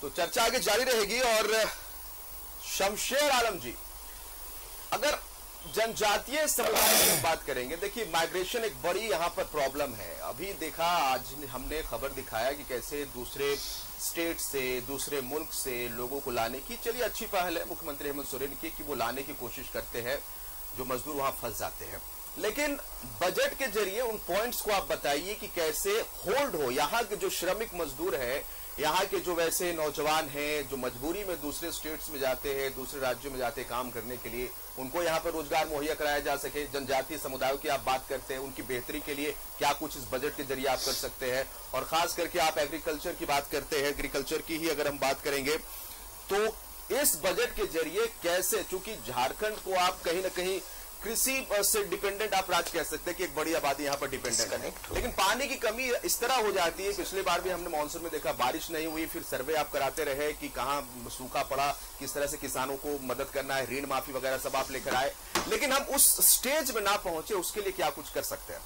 तो चर्चा आगे जारी रहेगी। और शमशेर आलम जी, अगर जनजातीय समुदाय की बात करेंगे, देखिए माइग्रेशन एक बड़ी यहां पर प्रॉब्लम है। अभी देखा, आज हमने खबर दिखाया कि कैसे दूसरे स्टेट से, दूसरे मुल्क से लोगों को लाने की, चलिए अच्छी पहल है मुख्यमंत्री हेमंत सोरेन की कि वो लाने की कोशिश करते हैं जो मजदूर वहां फंस जाते हैं। लेकिन बजट के जरिए उन पॉइंट्स को आप बताइए कि कैसे होल्ड हो। यहाँ के जो श्रमिक मजदूर है, यहाँ के जो वैसे नौजवान हैं जो मजबूरी में दूसरे स्टेट्स में जाते हैं, दूसरे राज्यों में जाते हैं काम करने के लिए, उनको यहाँ पर रोजगार मुहैया कराया जा सके। जनजातीय समुदायों की आप बात करते हैं, उनकी बेहतरी के लिए क्या कुछ इस बजट के जरिए आप कर सकते हैं। और खास करके आप एग्रीकल्चर की बात करते हैं, एग्रीकल्चर की ही अगर हम बात करेंगे तो इस बजट के जरिए कैसे, चूंकि झारखंड को आप कहीं ना कहीं कृषि से डिपेंडेंट आप राज्य कह सकते हैं कि एक बड़ी आबादी यहाँ पर डिपेंडेंट है, लेकिन पानी की कमी इस तरह हो जाती है। पिछली बार भी हमने मानसून में देखा, बारिश नहीं हुई, फिर सर्वे आप कराते रहे कि कहाँ सूखा पड़ा, किस तरह से किसानों को मदद करना है, ऋण माफी वगैरह सब आप लेकर आए, लेकिन हम उस स्टेज में ना पहुंचे। उसके लिए क्या कुछ कर सकते हैं?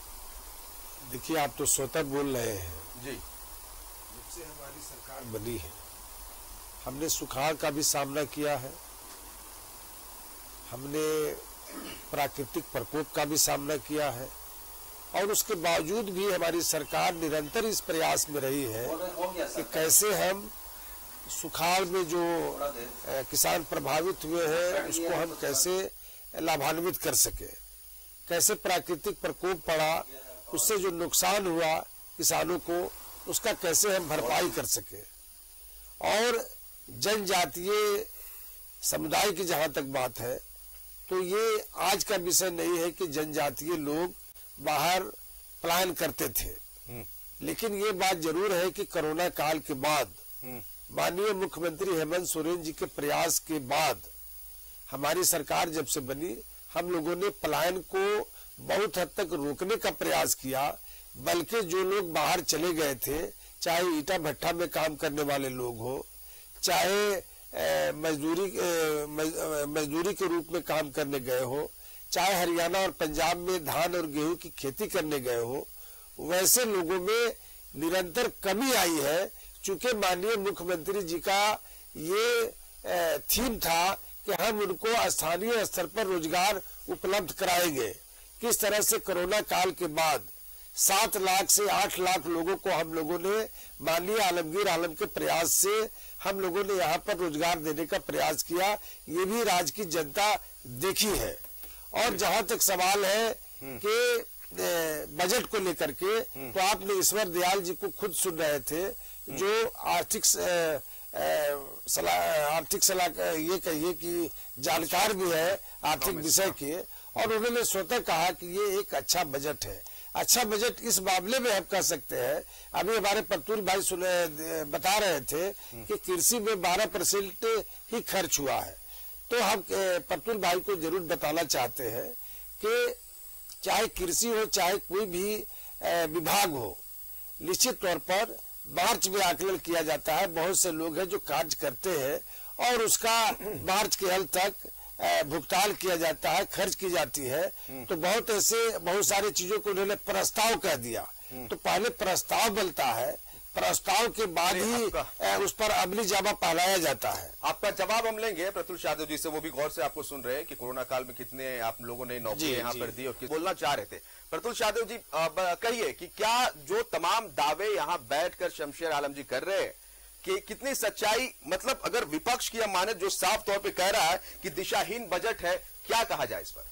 देखिए, आप तो स्वतः बोल रहे हैं जी। जब से हमारी सरकार बनी है, हमने सुखाड़ का भी सामना किया है, हमने प्राकृतिक प्रकोप का भी सामना किया है, और उसके बावजूद भी हमारी सरकार निरंतर इस प्रयास में रही है कि कैसे हम सुखाड़ में जो किसान प्रभावित हुए हैं उसको हम कैसे लाभान्वित कर सके, कैसे प्राकृतिक प्रकोप पड़ा, उससे जो नुकसान हुआ किसानों को, उसका कैसे हम भरपाई कर सके। और जनजातीय समुदाय की जहां तक बात है तो ये आज का विषय नहीं है कि जनजातीय लोग बाहर पलायन करते थे, लेकिन ये बात जरूर है कि कोरोना काल के बाद माननीय मुख्यमंत्री हेमंत सोरेन जी के प्रयास के बाद हमारी सरकार जब से बनी, हम लोगों ने पलायन को बहुत हद तक रोकने का प्रयास किया बल्कि जो लोग बाहर चले गए थे, चाहे ईटा भट्टा में काम करने वाले लोग हो, चाहे मजदूरी के रूप में काम करने गए हो, चाहे हरियाणा और पंजाब में धान और गेहूं की खेती करने गए हो, वैसे लोगों में निरंतर कमी आई है। चूंकि माननीय मुख्यमंत्री जी का ये थीम था कि हम उनको स्थानीय स्तर पर रोजगार उपलब्ध कराएंगे। किस तरह से कोरोना काल के बाद 7 लाख से 8 लाख लोगों को हम लोगों ने माननीय आलमगीर आलम के प्रयास से हम लोगों ने यहाँ पर रोजगार देने का प्रयास किया, ये भी राज्य की जनता देखी है। और जहां तक सवाल है कि बजट को लेकर के, तो आपने ईश्वर दयाल जी को खुद सुन रहे थे, जो आर्थिक सलाह ये कहिए कि जानकार भी है आर्थिक विषय के, और उन्होंने स्वतः कहा कि ये एक अच्छा बजट है। अच्छा बजट इस मामले में हम कह सकते हैं, अभी हमारे प्रतुल भाई बता रहे थे कि कृषि में 12% ही खर्च हुआ है। तो हम प्रतुल भाई को जरूर बताना चाहते हैं कि चाहे कृषि हो, चाहे कोई भी विभाग हो, निश्चित तौर पर मार्च में आकलन किया जाता है। बहुत से लोग हैं जो कार्य करते हैं और उसका मार्च के अंत तक भुगतान किया जाता है, खर्च की जाती है। तो बहुत सारी चीजों को उन्होंने प्रस्ताव कह दिया। तो पहले प्रस्ताव बनता है, प्रस्ताव के बाद ही उस पर अमली जामा पहनाया जाता है। आपका जवाब हम लेंगे प्रतुल यादव जी से, वो भी गौर से आपको सुन रहे हैं कि कोरोना काल में कितने आप लोगों ने नौकरी यहाँ पर दी और बोलना चाह रहे थे। प्रतुल यादव जी कहिए कि क्या जो तमाम दावे यहाँ बैठकर शमशेर आलम जी कर रहे हैं कि कितनी सच्चाई, मतलब अगर विपक्ष की माने जो साफ तौर पे कह रहा है कि दिशाहीन बजट है, क्या कहा जाए इस पर?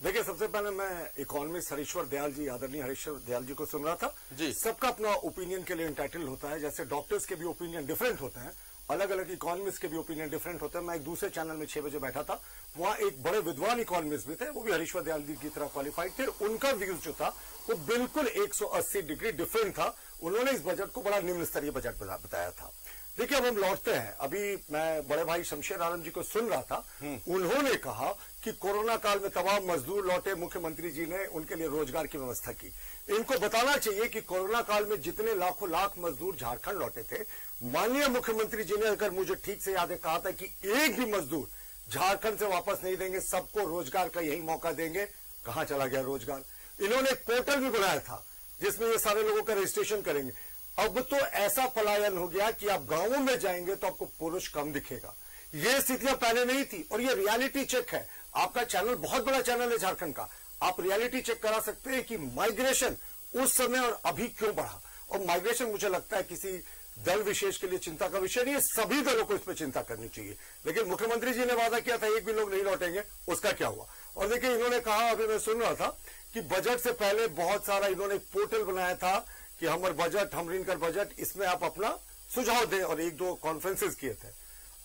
देखिए, सबसे पहले मैं इकोनॉमिस्ट हरीश्वर दयाल जी, आदरणीय हरीश्वर दयाल जी को सुन रहा था जी। सबका अपना ओपिनियन के लिए इंटाइटल होता है, जैसे डॉक्टर्स के भी ओपिनियन डिफरेंट होते हैं, अलग अलग इकोनॉमिस्ट के भी ओपिनियन डिफरेंट होते हैं। मैं एक दूसरे चैनल में 6 बजे बैठा था, वहां एक बड़े विद्वान इकोनॉमिस्ट भी थे, वो भी हरीश्वर दयाल जी की तरह क्वालिफाइड थे। उनका व्यूज जो था वो बिल्कुल 180 डिग्री डिफरेंट था। उन्होंने इस बजट को बड़ा निम्न स्तरीय बजट बताया था। देखिए, अब हम लौटते हैं, अभी मैं बड़े भाई शमशेर आलम जी को सुन रहा था, उन्होंने कहा कि कोरोना काल में तमाम मजदूर लौटे, मुख्यमंत्री जी ने उनके लिए रोजगार की व्यवस्था की। इनको बताना चाहिए कि कोरोना काल में जितने लाखों लाख मजदूर झारखंड लौटे थे, माननीय मुख्यमंत्री जी ने, अगर मुझे ठीक से याद है, कहा था कि एक भी मजदूर झारखंड से वापस नहीं देंगे, सबको रोजगार का यही मौका देंगे। कहां चला गया रोजगार? इन्होंने एक पोर्टल भी बनाया था जिसमें ये सारे लोगों का रजिस्ट्रेशन करेंगे। अब तो ऐसा पलायन हो गया कि आप गांवों में जाएंगे तो आपको पुरुष कम दिखेगा। ये स्थितियां पहले नहीं थी, और ये रियलिटी चेक है। आपका चैनल बहुत बड़ा चैनल है झारखंड का, आप रियलिटी चेक करा सकते हैं कि माइग्रेशन उस समय और अभी क्यों बढ़ा। और माइग्रेशन मुझे लगता है किसी दल विशेष के लिए चिंता का विषय नहीं है, सभी दलों को इस पर चिंता करनी चाहिए। लेकिन मुख्यमंत्री जी ने वादा किया था एक भी लोग नहीं लौटेंगे, उसका क्या हुआ? और देखिए, इन्होंने कहा, अभी मैं सुन रहा था कि बजट से पहले बहुत सारा इन्होंने पोर्टल बनाया था कि हमर बजट, हमरिनकर बजट, इसमें आप अपना सुझाव दें, और 1-2 कॉन्फ्रेंसेस किए थे।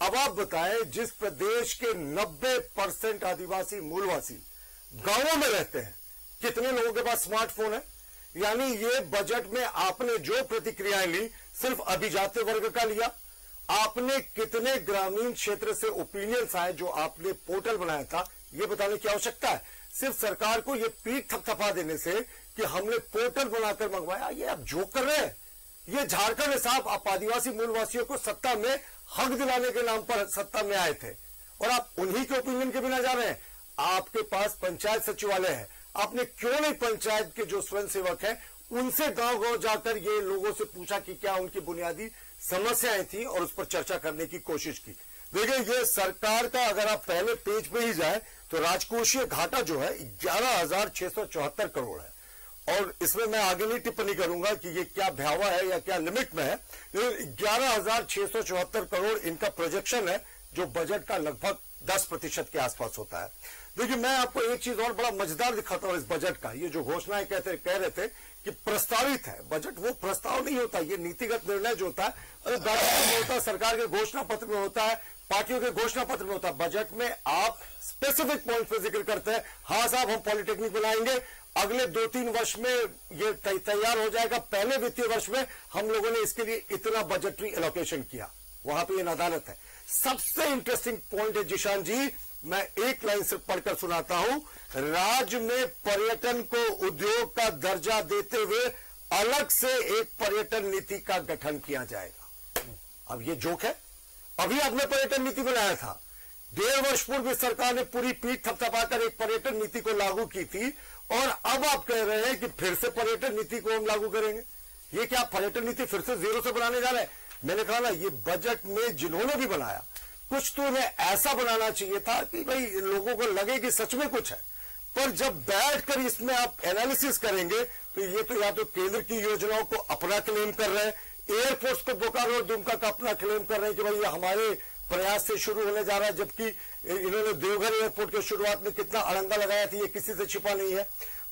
अब आप बताएं, जिस प्रदेश के 90% आदिवासी मूलवासी गांवों में रहते हैं, कितने लोगों के पास स्मार्टफोन है? यानी ये बजट में आपने जो प्रतिक्रियाएं ली, सिर्फ अभिजात वर्ग का लिया। आपने कितने ग्रामीण क्षेत्र से ओपिनियंस आए जो आपने पोर्टल बनाया था, ये बताने की आवश्यकता है। सिर्फ सरकार को ये पीठ थपथपा देने से कि हमने पोर्टल बनाकर मंगवाया, ये आप जोक कर रहे हैं। ये झारखंड में साहब, आप आदिवासी मूलवासियों को सत्ता में हक दिलाने के नाम पर सत्ता में आए थे, और आप उन्हीं के ओपिनियन के बिना जा रहे हैं। आपके पास पंचायत सचिवालय है, आपने क्यों नहीं पंचायत के जो स्वयं सेवक हैं उनसे गांव गांव जाकर ये लोगों से पूछा कि क्या उनकी बुनियादी समस्याएं थी, और उस पर चर्चा करने की कोशिश की? देखिए, ये सरकार का, अगर आप पहले पेज पे ही जाए तो राजकोषीय घाटा जो है 11,674 करोड़ है। और इसमें मैं आगे नहीं टिप्पणी करूंगा कि ये क्या भयावह है या क्या लिमिट में है, लेकिन 11,674 करोड़ इनका प्रोजेक्शन है, जो बजट का लगभग 10% के आसपास होता है। देखिए, मैं आपको एक चीज और बड़ा मजेदार दिखाता हूं इस बजट का। ये जो घोषणाएं कह रहे थे कि प्रस्तावित है बजट, वो प्रस्ताव नहीं होता, ये नीतिगत निर्णय जो होता है, बैठक में होता है, सरकार के घोषणा पत्र में होता है, पार्टियों के घोषणा पत्र में होता है। बजट में आप स्पेसिफिक पॉइंट पर जिक्र करते हैं, हाँ साहब हम पॉलिटेक्निक बनाएंगे, अगले 2-3 वर्ष में ये तैयार हो जाएगा, पहले वित्तीय वर्ष में हम लोगों ने इसके लिए इतना बजटरी एलोकेशन किया। वहां पे ये अदालत है। सबसे इंटरेस्टिंग पॉइंट है जिशान जी, मैं एक लाइन से पढ़कर सुनाता हूं। राज्य में पर्यटन को उद्योग का दर्जा देते हुए अलग से एक पर्यटन नीति का गठन किया जाएगा। अब ये जोक है, अभी आपने पर्यटन नीति बनाया था, 1.5 वर्ष पूर्व सरकार ने पूरी पीठ थपथपाकर एक पर्यटन नीति को लागू की थी, और अब आप कह रहे हैं कि फिर से पर्यटन नीति को हम लागू करेंगे। ये क्या पर्यटन नीति फिर से जीरो से बनाने जा रहे हैं? मैंने कहा ना, ये बजट में जिन्होंने भी बनाया, कुछ तो उन्हें ऐसा बनाना चाहिए था कि भाई लोगों को लगे कि सच में कुछ है। पर जब बैठकर इसमें आप एनालिसिस करेंगे तो ये तो या तो केंद्र की योजनाओं को अपना क्लेम कर रहे हैं, एयरफोर्स को बोकारो और दुमका का अपना क्लेम कर रहे हैं कि भाई ये हमारे प्रयास से शुरू होने जा रहा है, जबकि इन्होंने देवघर एयरपोर्ट की शुरुआत में कितना अड़ंगा लगाया था, ये किसी से छिपा नहीं है।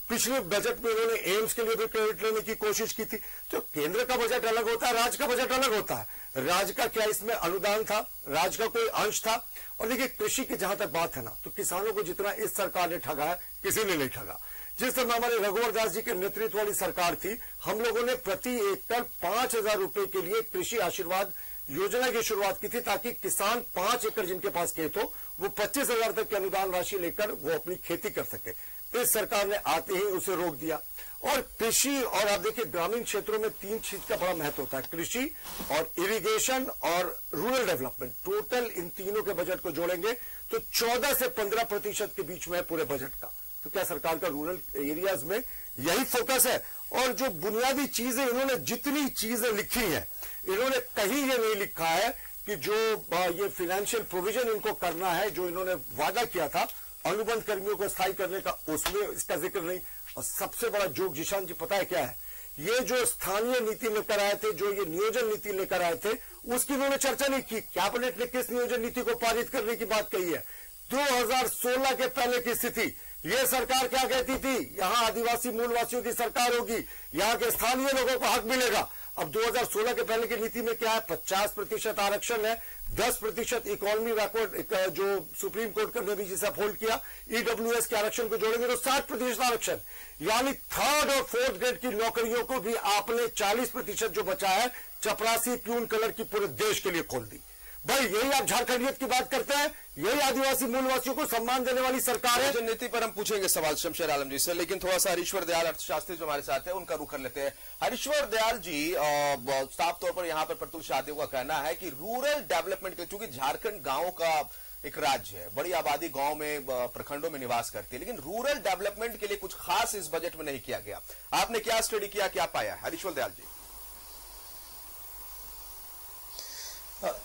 पिछले बजट में इन्होंने एम्स के लिए भी क्रेडिट लेने की कोशिश की थी। तो केंद्र का बजट अलग होता है, राज्य का बजट अलग होता है। राज्य का क्या इसमें अनुदान था? राज्य का कोई अंश था? और देखिए, कृषि की जहां तक बात है ना, तो किसानों को जितना इस सरकार ने ठगा है, किसी ने नहीं ठगा। जिस समय हमारे रघुवर दास जी के नेतृत्व वाली सरकार थी, हम लोगों ने प्रति एकड़ 5,000 रुपए के लिए कृषि आशीर्वाद योजना की शुरुआत की थी, ताकि किसान 5 एकड़ जिनके पास खेत हो, वो 25,000 तक की अनुदान राशि लेकर वो अपनी खेती कर सके। इस सरकार ने आते ही उसे रोक दिया। और कृषि, और आप देखिए ग्रामीण क्षेत्रों में 3 चीज का बड़ा महत्व होता है, कृषि और इरिगेशन और रूरल डेवलपमेंट। टोटल इन तीनों के बजट को जोड़ेंगे तो 14 से 15% के बीच में है पूरे बजट का। तो क्या सरकार का रूरल एरियाज में यही फोकस है? और जो बुनियादी चीजें इन्होंने जितनी चीजें लिखी हैं, इन्होंने कहीं ये नहीं लिखा है कि जो ये फाइनेंशियल प्रोविजन इनको करना है, जो इन्होंने वादा किया था अनुबंध कर्मियों को स्थायी करने का, उसमें इसका जिक्र नहीं। और सबसे बड़ा जोक जिशान जी पता है क्या है? ये जो स्थानीय नीति लेकर आए थे, जो ये नियोजन नीति लेकर आए थे, उसकी इन्होंने चर्चा नहीं की। कैबिनेट ने किस नियोजन नीति को पारित करने की बात कही है? 2016 के पहले की स्थिति, ये सरकार क्या कहती थी? यहां आदिवासी मूलवासियों की सरकार होगी, यहां के स्थानीय लोगों को हक मिलेगा। अब 2016 के पहले की नीति में क्या है? 50% आरक्षण है, 10% इकोनॉमी बैकवर्ड, जो सुप्रीम कोर्ट ने भी जिसे अपहोल्ड किया, ईडब्ल्यूएस के आरक्षण को जोड़ेंगे तो 60% आरक्षण, यानी 3rd और 4th ग्रेड की नौकरियों को भी आपने 40% जो बचा है चपरासी प्यून कलर की पूरे देश के लिए खोल दी। भाई यही आप झारखंडियत की बात करते हैं? यही आदिवासी मूलवासियों को सम्मान देने वाली सरकार है? नीति पर हम पूछेंगे सवाल शमशेर आलम जी से, लेकिन थोड़ा सा हरीश्वर दयाल अर्थशास्त्री जो हमारे साथ है उनका रुख कर लेते हैं। हरीश्वर दयाल जी, साफ तौर पर यहाँ पर प्रतुल शाहदेव का कहना है कि रूरल डेवलपमेंट के, चूंकि झारखंड गांव का एक राज्य है, बड़ी आबादी गांव में, प्रखंडों में निवास करती है, लेकिन रूरल डेवलपमेंट के लिए कुछ खास इस बजट में नहीं किया गया। आपने क्या स्टडी किया, क्या पाया? हरीश्वर दयाल जी।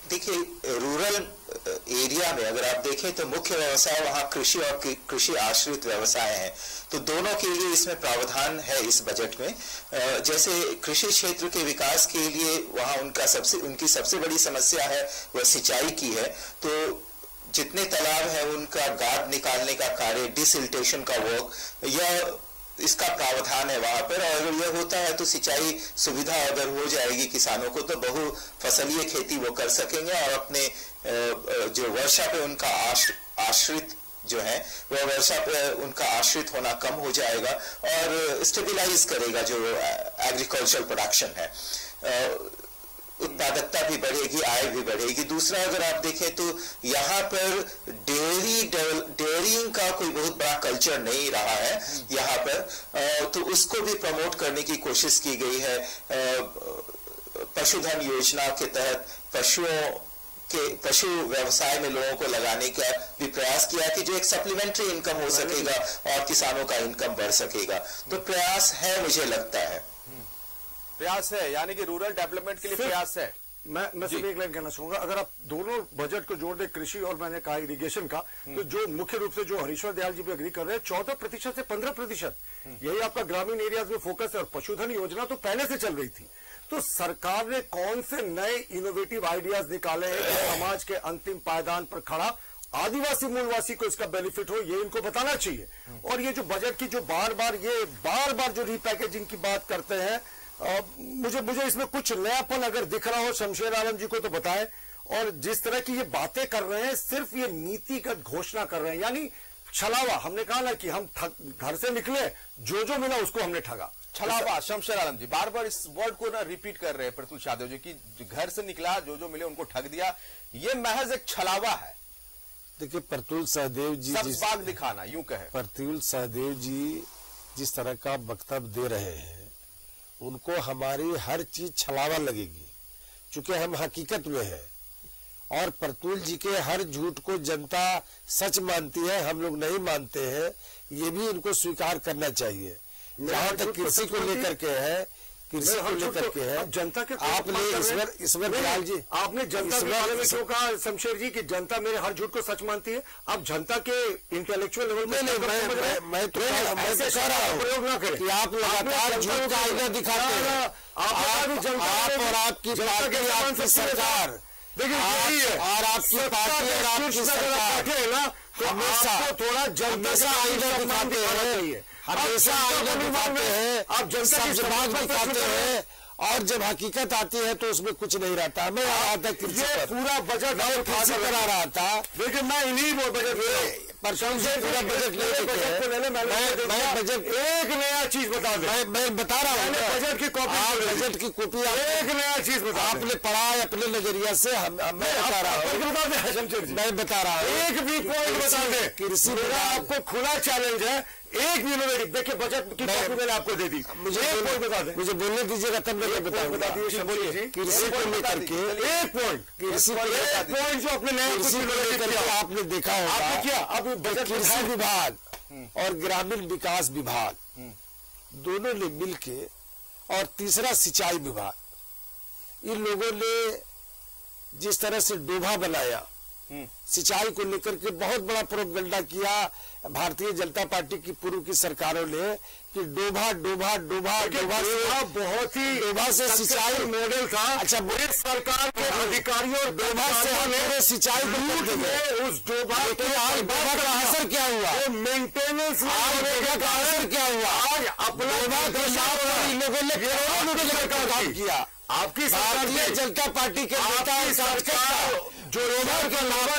देखिए, रूरल एरिया में अगर आप देखें तो मुख्य व्यवसाय वहाँ कृषि और कृषि आश्रित व्यवसाय हैं, तो दोनों के लिए इसमें प्रावधान है इस बजट में। जैसे कृषि क्षेत्र के विकास के लिए वहाँ उनकी सबसे बड़ी समस्या है वह सिंचाई की है। तो जितने तालाब है उनका गाद निकालने का कार्य, डिसिल्टेशन का वर्क, यह इसका प्रावधान है वहां पर। और अगर यह होता है तो सिंचाई सुविधा अगर हो जाएगी किसानों को, तो बहु फसलीय खेती वो कर सकेंगे और अपने जो वर्षा पे उनका आश्रित जो है, वह वर्षा पे उनका आश्रित होना कम हो जाएगा और स्टेबिलाईज करेगा जो एग्रीकल्चर प्रोडक्शन है। उत्पादकता भी बढ़ेगी, आय भी बढ़ेगी। दूसरा, अगर आप देखें तो यहाँ पर डेयरिंग का कोई बहुत बड़ा कल्चर नहीं रहा है यहाँ पर, तो उसको भी प्रमोट करने की कोशिश की गई है। पशुधन योजना के तहत पशु व्यवसाय में लोगों को लगाने का भी प्रयास किया कि जो एक सप्लीमेंट्री इनकम हो सकेगा और किसानों का इनकम बढ़ सकेगा। तो प्रयास है, मुझे लगता है प्रयास है, यानी कि रूरल डेवलपमेंट के लिए प्रयास है। मैं सिर्फ एक लाइन कहना चाहूंगा, अगर आप दोनों बजट को जोड़ दे, कृषि और मैंने कहा इरिगेशन का, तो जो मुख्य रूप से जो हरीश्वर दयाल जी भी एग्री कर रहे हैं, 14% से 15%, यही आपका ग्रामीण एरियाज में फोकस है। और पशुधन योजना तो पहले से चल रही थी। तो सरकार ने कौन से नए इनोवेटिव आइडियाज निकाले हैं जो समाज के अंतिम पायदान पर खड़ा आदिवासी मूलवासी को इसका बेनिफिट हो, ये इनको बताना चाहिए। और ये जो बजट की जो बार बार जो रीपैकेजिंग की बात करते हैं, मुझे इसमें कुछ नयापन अगर दिख रहा हो शमशेर आलम जी को तो बताएं। और जिस तरह की ये बातें कर रहे हैं, सिर्फ ये नीतिगत घोषणा कर रहे हैं, यानी छलावा। हमने कहा ना कि हम घर से निकले, जो मिला उसको हमने ठगा। छलावा। शमशेर आलम जी बार बार इस वर्ड को ना रिपीट कर रहे हैं प्रतुल शाहदेव जी की घर से निकला, जो मिले उनको ठग दिया। ये महज एक छलावा है। देखिए, प्रतुल सहदेव जी बाग दिखाना, यूं कहे। प्रतुल सहदेव जी जिस तरह का वक्तव्य दे रहे हैं, उनको हमारी हर चीज छलावा लगेगी, चूंकि हम हकीकत में हैं और प्रतुल जी के हर झूठ को जनता सच मानती है, हम लोग नहीं मानते हैं, ये भी इनको स्वीकार करना चाहिए। जहाँ तक कृषि को लेकर के है, कृषि को लेकर के है, जनता के आपने ईश्वर दयाल जी, आपने जनता के बारे में क्यों कहा शमशेर जी कि जनता मेरे हर झूठ को सच मानती है? आप जनता के इंटेलेक्चुअल लेवल में मैं तो कह रहा हूँ प्रयोग ना करें कि आप लगातार झूठ का आईना दिखाते हैं। आप और आपकी पार्टी, आपकी सरकार, देखिए और आपकी पार्टी और आपकी सरकार हमेशा थोड़ा जनता का आईना दिखाते हैं, हमेशा आईना दिखाते हैं, आप जनता की जवाब दिखाते हैं, और जब हकीकत आती है तो उसमें कुछ नहीं रहता। मैं आ रहा था ये पूरा बजट कैसे करा रहा था, लेकिन मैं इन्हीं बजट पूरा बजट मैं बजट एक नया चीज बता दें, मैं बता रहा हूँ बजट की कॉपी एक नया चीज बता, आपने पढ़ा है अपने नजरिया से, मैं बता रहा हूँ, मैं बता रहा हूँ एक भी पॉइंट बता दें। कृषि आपको खुला चैलेंज है, एक भी इनोवेटिव देखिए बजट की कॉपी मैंने आपको दे दी, मुझे एक पॉइंट बता दें, मुझे बोलने दीजिएगा तब मैं बता दीजिए। कृषि को लेकर के एक पॉइंट, कृषि पॉइंट जो अपने नए कृषि को लेकर के आपने देखा होगा क्या, अब कृषि विभाग और ग्रामीण विकास विभाग दोनों ने मिलके, और तीसरा सिंचाई विभाग, इन लोगों ने जिस तरह से डोभा बनाया सिंचाई को लेकर के, बहुत बड़ा प्रोपगंडा किया भारतीय जनता पार्टी की पूर्व की सरकारों ने कि डोभा डोभा डोभा डोभा बहुत ही डोभा से सिंचाई मॉडल था। अच्छा, बड़ी सरकार के अधिकारियों और डोभा से हमें सिंचाई उस डोभा का असर क्या हुआ, मेंटेनेंस का असर क्या हुआ, आज अपना लोगों ने करोड़ों रुपए का काम किया। आपकी भारतीय जनता पार्टी के नेता जो डोभा के लाभ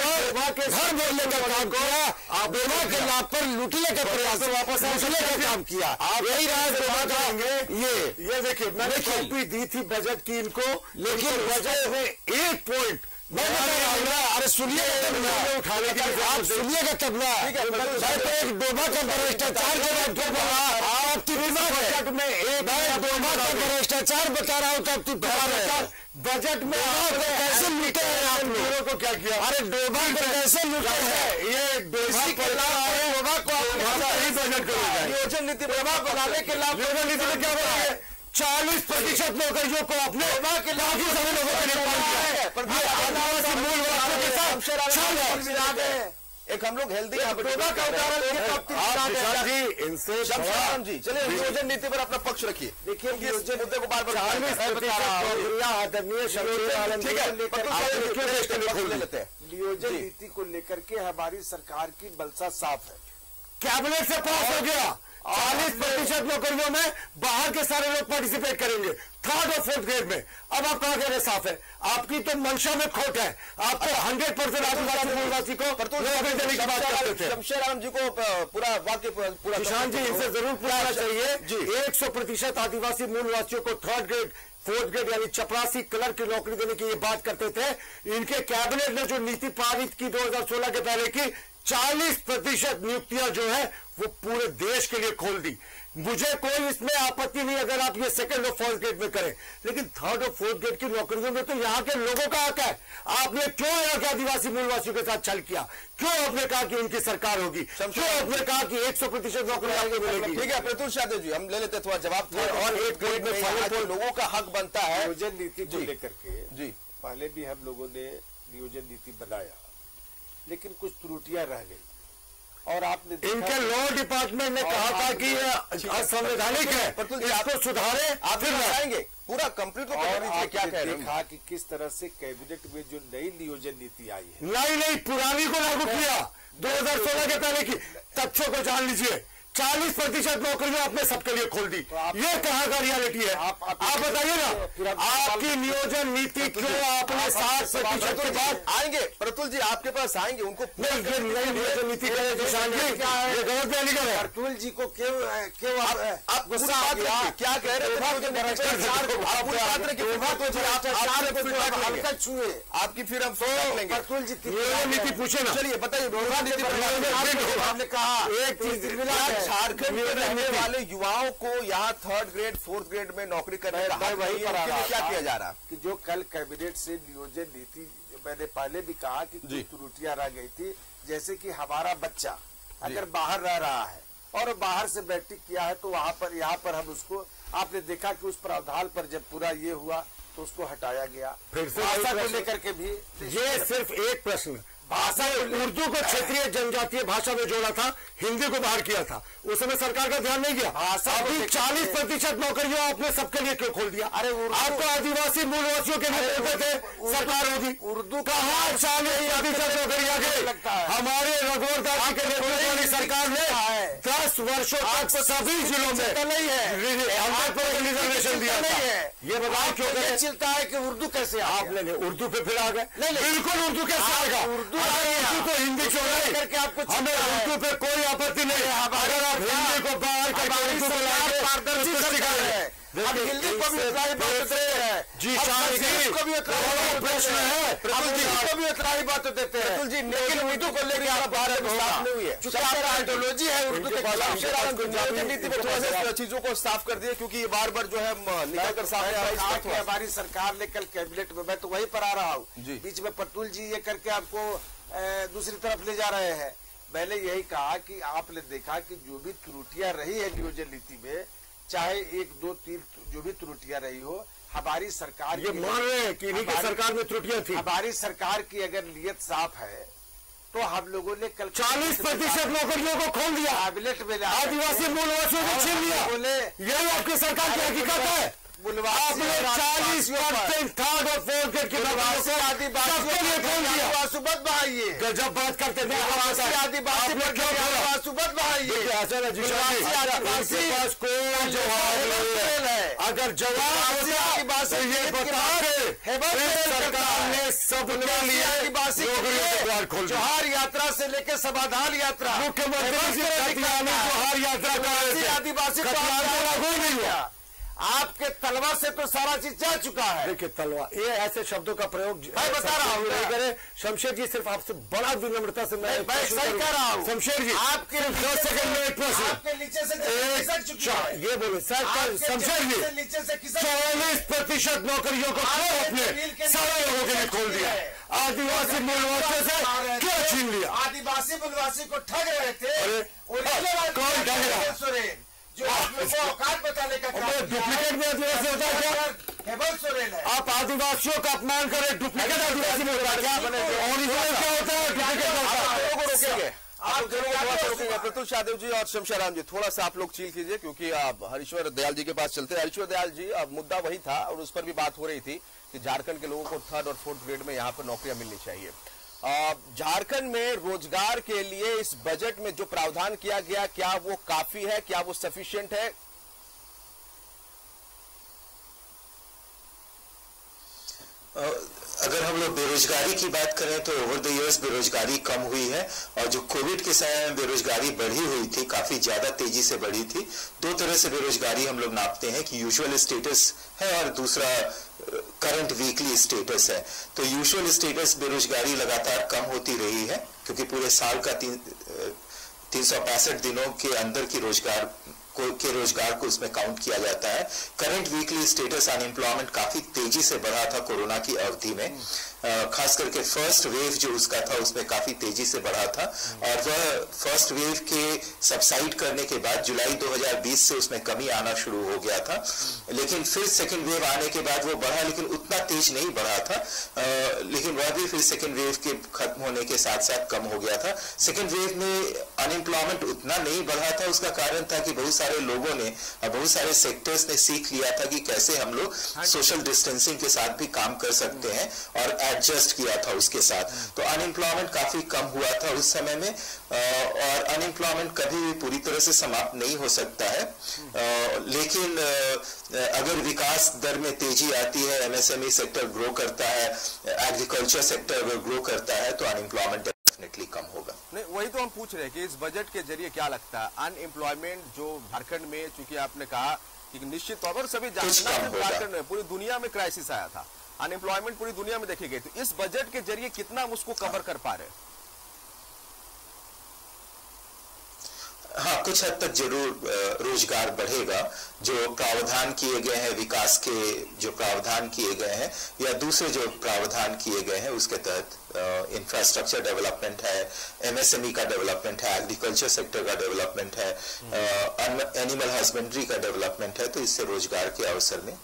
पर घर बोलने का काम किया, डोभा के लाभ पर लूटने का प्रयास, वापस लूटने का काम किया, आप यही राज डोभा करेंगे। ये देखिए मैंने कॉपी दी थी बजट की इनको, लेकिन बजट में एक पॉइंट मैं अरे सुनिए उठाने के लिए आप सुनिएगा तब ना, एक डोभा का भ्रष्टाचार बजट में एक डोभा का भ्रष्टाचार बता रहा हूँ तब बजट में कैसे लूटे हैं आप लोगों को, क्या किया, अरे डोभा को कैसे लूटे हैं, ये डोभा को नियोजन नीति डोभा बनाने के लाभ नियोजन नीति में क्या बनाए 40% नौकरियों को अपने बाकी सभी लोगों के लिए एक हम लोग हेल्दी का उदाहरण जी, इनसे जी चलिए नियोजन नीति पर अपना पक्ष रखिए। देखिए नियोजन मुद्दे को बार बार नियोजन नीति को लेकर के हमारी सरकार की बलसा साफ है, कैबिनेट से पास हो गया, 40% नौकरियों में बाहर के सारे लोग पार्टिसिपेट करेंगे, थर्ड और फोर्थ ग्रेड में। अब आप कहा कह रहे साफ है, आपकी तो मंशा में खोट है, आपको 100% आदिवासी मूलवासी को देने की बात करते थे। शमशेर आलम जी को पूरा वाक्य पूरा किसान जी इनसे जरूर पूछना चाहिए, 100% आदिवासी मूलवासियों को थर्ड ग्रेड फोर्थ ग्रेड यानी चपरासी क्लर्क की नौकरी देने की ये बात करते थे। इनके कैबिनेट ने जो नीति पारित की 2016 के पहले की 40% नियुक्तियां जो है वो पूरे देश के लिए खोल दी। मुझे कोई इसमें आपत्ति नहीं अगर आप ये सेकंड और फोर्थ ग्रेड में करें, लेकिन थर्ड और फोर्थ ग्रेड की नौकरियों में तो यहाँ के लोगों का हक है। आपने क्यों यहाँ के आदिवासी मूलवासियों के साथ छल किया, क्यों आपने कहा कि उनकी सरकार होगी, क्यों आपने कहा कि 100% नौकरी आगे मिलेगी। ठीक है प्रतुल शादेव जी, हम ले लेते थोड़ा जवाब और एक ग्रेड में लोगों का हक बनता है। नियोजन नीति को लेकर के जी पहले भी हम लोगों ने नियोजन नीति बनाया, लेकिन कुछ त्रुटियां रह गई और आपने इनके लॉ डिपार्टमेंट ने कहा था कि असंवैधानिक है, इसको सुधारे, आप फिर बताएंगे पूरा कंप्लीट। और क्या कह रहे हैं कि किस तरह से कैबिनेट में जो नई नियोजन नीति आई है, नहीं पुरानी को लागू किया 2016 के पहले की। तथ्यों को जान लीजिए, 40% नौकरियां आपने सबके लिए खोल दी, ये कहाँ का रियलिटी है आप बताइए ना। आपकी नियोजन नीति क्यों आपने 60% के बाद आएंगे प्रतुल जी, आपके पास आएंगे, उनको नहीं नियोजन नीति क्या है, प्रतुल जी को क्यों आप गुस्सा क्या कह रहे थे, आपकी फिर हम प्रतुल जी नियोजन नीति पूछे ना, चलिए बताइए। हमने कहा एक चीज झारखंड में रहने वाले युवाओं को यहाँ 3rd ग्रेड 4th ग्रेड में नौकरी करने का वही पर आ रहा क्या किया जा रहा कि जो कल कैबिनेट से नियोजन नीति, जो मैंने पहले भी कहा कि कुछ त्रुटियां रह गई थी, जैसे कि हमारा बच्चा अगर बाहर रह रहा है और बाहर से मैट्रिक किया है तो यहाँ पर हम उसको, आपने देखा कि उस प्रावधान पर जब पूरा ये हुआ तो उसको हटाया गया। फिर से भाषा को लेकर के भी ये सिर्फ एक प्रश्न, भाषा उर्दू को क्षेत्रीय जनजातीय भाषा में जोड़ा था, हिंदी को बाहर किया था, उस समय सरकार का ध्यान नहीं गया। अभी 40% नौकरियों आपने सबके लिए क्यों खोल दिया? अरे आपको आदिवासी मूलवासियों के लिए बोलते थे सरकार होगी, उर्दू का 40% नौकरियां गई। हमारे रघुवर दास के नेतृत्व वाली सरकार ने 10 वर्षों तक सभी जिलों में 100% रिजर्वेशन दिया था। ये बताओ क्यों चिंता है कि उर्दू कैसे आपने उर्दू पे फिर आ गए? बिल्कुल उर्दू कैसे आएगा? उर्दू तो हिंदी क्यों नहीं करके आपको, हमें उर्दू पे कोई आपत्ति नहीं। अगर आप हिंदी को बाहर करके उर्दू को लाएंगे, पारदर्शी सरकार है। अब हिंदी को भी इतराई बात देते हैं जी, को भी प्रश्न है, प्रफुल्ल जी को भी इतराई बात देते हैं, लेकिन उर्दू को लेकर आप बात नहीं हुई है। आपका आइडियोलॉजी है उर्दू के खिलाफ। नीति में थोड़ा सा चीजों को साफ कर दिए, क्योंकि ये बार बार जो है निकल कर सामने आ रहा है। हमारी सरकार ने कल कैबिनेट में, मैं तो वहीं पर आ रहा हूँ, बीच में प्रफुल्ल जी ये करके आपको दूसरी तरफ ले जा रहे हैं। मैंने यही कहा कि आपने देखा कि जो भी त्रुटियां रही है नियोजन नीति में, चाहे 1, 2, 3 जो भी त्रुटियां रही हो, हमारी सरकार ये मान रहे हैं कि इन्हीं की सरकार में त्रुटियां थी। हमारी सरकार की अगर नियत साफ है तो हम लोगों ने कल 40% नौकरियों को खोल दिया, कैबिनेट में आदिवासी मूलवासियों को छीन लिया। यही आपकी सरकार की हकीकत है। आपने 40% 3rd और 4th ग्रेड की नौकरियों से आदिवासियों खोल दिया। सुबत बहाइए जब बात करते थे आदिवासी पर क्यों सुबत बहाइए? आदिवासी पास कोई जवाब नहीं है। अगर जवाब ये बता दे, सरकार ने सबके लिए नौकरियों के द्वार खोल दिया। जोहार यात्रा से लेकर समाधान यात्रा, मुख्यमंत्री जोहार यात्रा का आदिवासी लागू नहीं हुआ। आपके तलवार से तो सारा चीज जा चुका है। देखिए तलवार, ये ऐसे शब्दों का प्रयोग मैं बता रहा हूँ नहीं करे। शमशेर जी, सिर्फ आपसे बड़ा विनम्रता से मैं सही कह रहा हूँ। शमशेर जी, आपके 10 सेकंड में एक प्रश्न, आपके नीचे से चुकी है। ये बोलो शमशेर जी, 40% नौकरियों को अपने सारे लोगों के लिए खोल दिया, आदिवासी मूलवासियों से क्यों छीन लिया? आदिवासी मूलवासी को ठग रहे थे, कौन ठग रहा? सोरेन जो आप लोगों को औकात बताने का डुप्लीकेट में आदिवासी होता है क्या? हेमंत सोरेन है। आप आदिवासियों का अपमान करें, डुप्लीकेट आदिवासी में होता है क्या? ओरिजिनल क्या होता है, डुप्लीकेट होता है? लोगों को रोकेंगे, आप दोनों को थोड़ा रोकेंगे। प्रतुल शाहदेव जी और शमशेर राम जी, थोड़ा सा आप लोग चील कीजिए, क्योंकि आप हरीश्वर दयाल जी के पास चलते हैं। हरीश्वर दयाल जी, अब मुद्दा वही था और उस पर भी बात हो रही थी कि झारखंड के लोगों को 3rd और 4th ग्रेड में यहाँ पर नौकरियां मिलनी चाहिए। झारखंड में रोजगार के लिए इस बजट में जो प्रावधान किया गया, क्या वो काफी है, क्या वो सफिशिएंट है? अगर हम लोग बेरोजगारी की बात करें तो ओवर द इयर्स बेरोजगारी कम हुई है, और जो कोविड के समय में बेरोजगारी बढ़ी हुई थी, काफी ज्यादा तेजी से बढ़ी थी। 2 तरह से बेरोजगारी हम लोग नापते हैं कि यूजुअल स्टेटस है और दूसरा करंट वीकली स्टेटस है। तो यूजुअल स्टेटस बेरोजगारी लगातार कम होती रही है, क्योंकि पूरे साल का 365 दिनों के अंदर की रोजगार को उसमें काउंट किया जाता है। करंट वीकली स्टेटस अनएम्प्लॉयमेंट काफी तेजी से बढ़ा था कोरोना की अवधि में, खास करके फर्स्ट वेव जो उसका था उसमें काफी तेजी से बढ़ा था, और वह फर्स्ट वेव के सबसाइड करने के बाद जुलाई 2020 से उसमें कमी आना शुरू हो गया था। लेकिन फिर सेकेंड वेव आने के बाद वो बढ़ा, लेकिन उतना तेज नहीं बढ़ा था, लेकिन वह भी फिर सेकेंड वेव के खत्म होने के साथ साथ कम हो गया था। सेकेंड वेव में अनएम्प्लॉयमेंट उतना नहीं बढ़ा था, उसका कारण था कि बहुत सारे लोगों ने, बहुत सारे सेक्टर्स ने सीख लिया था कि कैसे हम लोग सोशल डिस्टेंसिंग के साथ भी काम कर सकते हैं, और एडजस्ट किया था उसके साथ। तो अनएम्प्लॉयमेंट काफी कम हुआ था उस समय में, और अनएम्प्लॉयमेंट कभी भी पूरी तरह से समाप्त नहीं हो सकता है, लेकिन अगर विकास दर में तेजी आती है, एमएसएमई सेक्टर ग्रो करता है, एग्रीकल्चर सेक्टर अगर ग्रो करता है, तो अनएम्प्लॉयमेंट डेफिनेटली कम होगा। नहीं, वही तो हम पूछ रहे हैं कि इस बजट के जरिए क्या लगता है, अनएम्प्लॉयमेंट जो झारखंड में, चूंकि आपने कहा कि निश्चित तौर पर सभी झारखंड में, पूरी दुनिया में क्राइसिस आया था, अनएम्प्लॉयमेंट पूरी दुनिया में देखी गई, तो इस बजट के जरिए कितना हम उसको कवर कर पा रहे हैं? हाँ, कुछ हद तक जरूर रोजगार बढ़ेगा। जो प्रावधान किए गए हैं, विकास के जो प्रावधान किए गए हैं या दूसरे जो प्रावधान किए गए हैं उसके तहत इंफ्रास्ट्रक्चर डेवलपमेंट है, एमएसएमई का डेवलपमेंट है, एग्रीकल्चर सेक्टर का डेवलपमेंट है, एनिमल हस्बेंड्री का डेवलपमेंट है, तो इससे रोजगार के अवसर में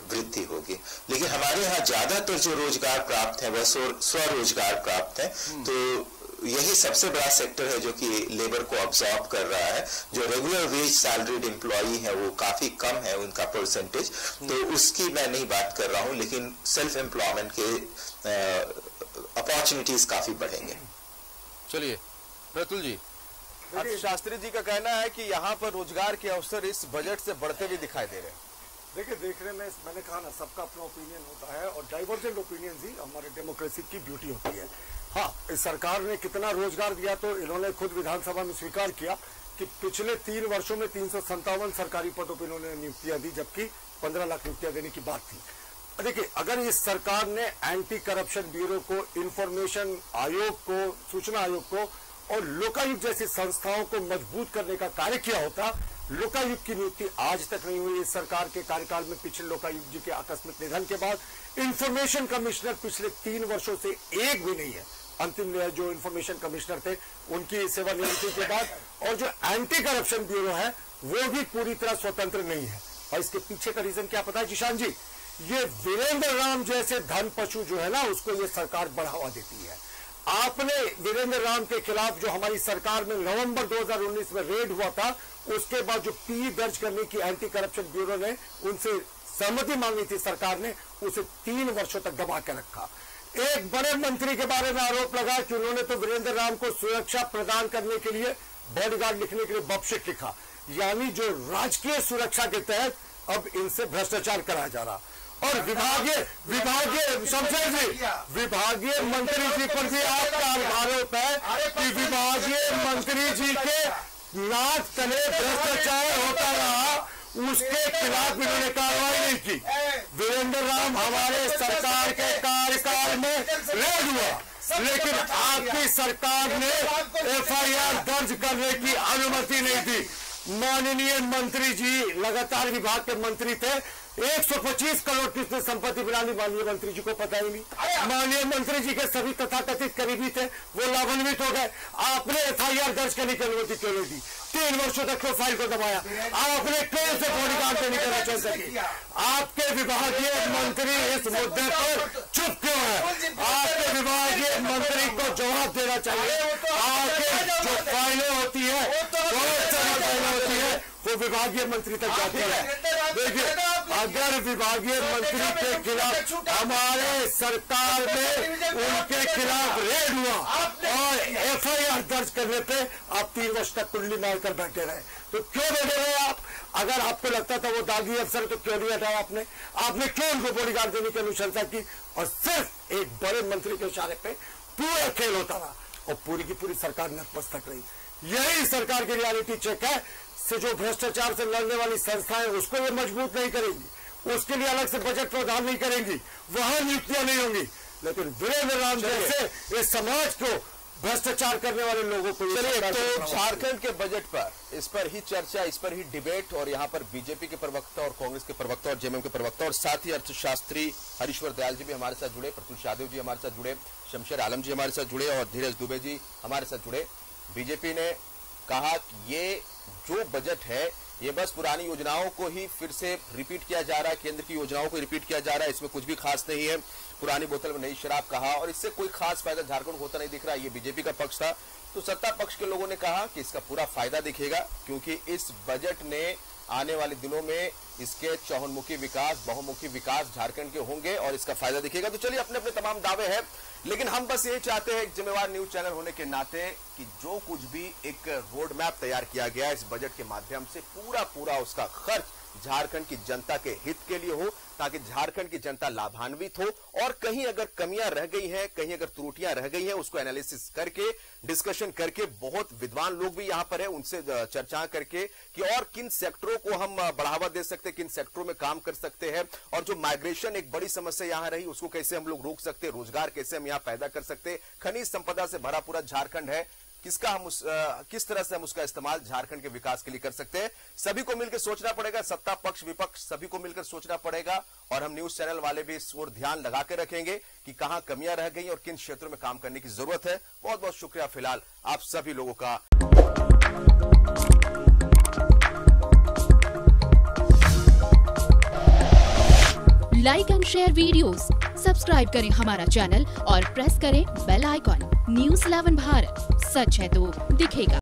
वृद्धि होगी। लेकिन हमारे यहाँ ज्यादातर जो रोजगार प्राप्त है वह स्वरोजगार प्राप्त है। तो यही सबसे बड़ा सेक्टर है जो कि लेबर को ऑब्जॉर्ब कर रहा है। जो रेगुलर वेज सैलरीड एम्प्लॉई है वो काफी कम है उनका परसेंटेज, तो उसकी मैं नहीं बात कर रहा हूं, लेकिन सेल्फ एम्प्लॉयमेंट के अपॉर्चुनिटीज काफी बढ़ेंगे। चलिए प्रतुल जी, शास्त्री जी का कहना है कि यहाँ पर रोजगार के अवसर इस बजट से बढ़ते हुए दिखाई दे रहे हैं। देखिए, देखने में मैंने कहा ना, सबका अपना ओपिनियन होता है और डाइवर्जेंट ओपिनियन ही हमारे डेमोक्रेसी की ब्यूटी होती है। हाँ, इस सरकार ने कितना रोजगार दिया तो इन्होंने खुद विधानसभा में स्वीकार किया कि पिछले 3 वर्षों में 357 सरकारी पदों पर इन्होंने नियुक्तियां दी, जबकि 15 लाख नियुक्तियां देने की बात थी। देखिए, अगर इस सरकार ने एंटी करप्शन ब्यूरो को, इंफॉर्मेशन आयोग को, सूचना आयोग को और लोकायुक्त जैसी संस्थाओं को मजबूत करने का कार्य किया होता, लोकायुक्त की नियुक्ति आज तक नहीं हुई। इस सरकार के कार्यकाल में पिछले लोकायुक्त जी के आकस्मिक निधन के बाद इंफॉर्मेशन कमिश्नर पिछले 3 वर्षों से एक भी नहीं है। अंतिम जो इंफॉर्मेशन कमिश्नर थे उनकी सेवानिवृत्ति के बाद, और जो एंटी करप्शन ब्यूरो है वो भी पूरी तरह स्वतंत्र नहीं है। और इसके पीछे का रीजन क्या पता है जिशान जी? ये वीरेंद्र राम जैसे धन पशु जो है ना, उसको ये सरकार बढ़ावा देती है। आपने वीरेंद्र राम के खिलाफ जो हमारी सरकार में नवंबर 2019 में रेड हुआ था, उसके बाद जो पी दर्ज करने की एंटी करप्शन ब्यूरो ने उनसे सहमति मांगी थी सरकार ने, उसे 3 वर्षों तक दबा के रखा। एक बड़े मंत्री के बारे में आरोप लगा कि उन्होंने तो वीरेंद्र राम को सुरक्षा प्रदान करने के लिए बॉडीगार्ड लिखने के लिए बबशिट लिखा, यानी जो राजकीय सुरक्षा के तहत अब इनसे भ्रष्टाचार कराया जा रहा। और विभागीय शमशेर जी, विभागीय मंत्री जी पर भी आपका आरोप है कि विभागीय मंत्री जी के नाक तले भ्रष्टाचार होता रहा, उसके खिलाफ इन्होंने कार्रवाई नहीं की। वीरेंद्र राम हमारे सरकार के कार्यकाल में रेड हुआ, लेकिन आपकी सरकार ने एफआईआर दर्ज करने की अनुमति नहीं दी। माननीय मंत्री जी लगातार विभाग के मंत्री थे, 125 करोड़ की संपत्ति बनानी माननीय मंत्री जी को पता ही नहीं। माननीय मंत्री जी के सभी तथाकथित करीबी थे, वो लाभान्वित हो गए। आपने एफआईआर दर्ज करने की अनुमति क्यों नहीं दी? 3 वर्षों तक क्यों फाइल को दबाया? आपने क्यों से बॉडीगार्ड नहीं करना चाह सके? आपके विभागीय मंत्री इस मुद्दे पर चुप क्यों है? आपके विभागीय मंत्री को जवाब देना चाहिए। आपके जो फाइलें होती है, बहुत सारी फाइलें होती है, वो विभागीय मंत्री तक जाती है। देखिए, अगर विभागीय मंत्री के खिलाफ हमारे सरकार में उनके खिलाफ रेड हुआ और एफआईआर दर्ज करने पे आप 3 वर्ष तक कुंडली मारकर बैठे रहे, तो क्यों बैठे रहे आप? अगर आपको लगता था वो दागी अफसर तो क्यों नहीं हटाया आपने क्यों उनको बॉडीगार्ड देने की अनुशंसा की? और सिर्फ एक बड़े मंत्री के इशारे पे पूरा खेल होता रहा और पूरी की पूरी सरकार नतमस्तक रही। यही सरकार की रियलिटी चेक है। से जो भ्रष्टाचार से लड़ने वाली संस्थाएं उसको ये मजबूत नहीं करेंगी, उसके लिए अलग से बजट प्रावधान नहीं करेंगी, वहां नियुक्तियां नहीं होंगी, लेकिन वीरेंद्र राम जैसे इस समाज को भ्रष्टाचार करने वाले लोगों को। चलिए, तो झारखंड के बजट पर इस पर ही चर्चा, इस पर ही डिबेट, और यहाँ पर बीजेपी के प्रवक्ता और कांग्रेस के प्रवक्ता और जेएमएम के प्रवक्ता और साथ ही अर्थशास्त्री हरीश्वर दयाल जी भी हमारे साथ जुड़े, प्रतुल यादव जी हमारे साथ जुड़े, शमशेर आलम जी हमारे साथ जुड़े और धीरज दुबे जी हमारे साथ जुड़े। बीजेपी ने कहा कि ये जो बजट है ये बस पुरानी योजनाओं को ही फिर से रिपीट किया जा रहा है, केंद्र की योजनाओं को रिपीट किया जा रहा है, इसमें कुछ भी खास नहीं है, पुरानी बोतल में नई शराब कहा, और इससे कोई खास फायदा झारखंड को होता नहीं दिख रहा। ये बीजेपी का पक्ष था। तो सत्ता पक्ष के लोगों ने कहा कि इसका पूरा फायदा दिखेगा, क्योंकि इस बजट ने आने वाले दिनों में इसके चौमुखी विकास, बहुमुखी विकास झारखंड के होंगे और इसका फायदा दिखेगा। तो चलिए, अपने अपने तमाम दावे हैं, लेकिन हम बस ये चाहते हैं एक जिम्मेवार न्यूज चैनल होने के नाते कि जो कुछ भी एक रोड मैप तैयार किया गया इस बजट के माध्यम से, पूरा उसका खर्च झारखंड की जनता के हित के लिए हो, ताकि झारखंड की जनता लाभान्वित हो, और कहीं अगर कमियां रह गई हैं, कहीं अगर त्रुटियां रह गई हैं, उसको एनालिसिस करके, डिस्कशन करके, बहुत विद्वान लोग भी यहां पर है, उनसे चर्चा करके कि और किन सेक्टरों को हम बढ़ावा दे सकते हैं, किन सेक्टरों में काम कर सकते हैं, और जो माइग्रेशन एक बड़ी समस्या यहां रही उसको कैसे हम लोग रोक सकते हैं, रोजगार कैसे हम यहां पैदा कर सकते हैं। खनिज संपदा से भरा पूरा झारखंड है, किस तरह से हम उसका इस्तेमाल झारखंड के विकास के लिए कर सकते हैं। सभी को मिलकर सोचना पड़ेगा, सत्ता पक्ष विपक्ष सभी को मिलकर सोचना पड़ेगा। और हम न्यूज चैनल वाले भी इस ओर ध्यान लगा के रखेंगे कि कहां कमियां रह गई और किन क्षेत्रों में काम करने की जरूरत है। बहुत बहुत शुक्रिया फिलहाल आप सभी लोगों का। Like and share videos, subscribe करें हमारा चैनल और प्रेस करें बेल आइकॉन। न्यूज़ 11 भारत, सच है तो दिखेगा।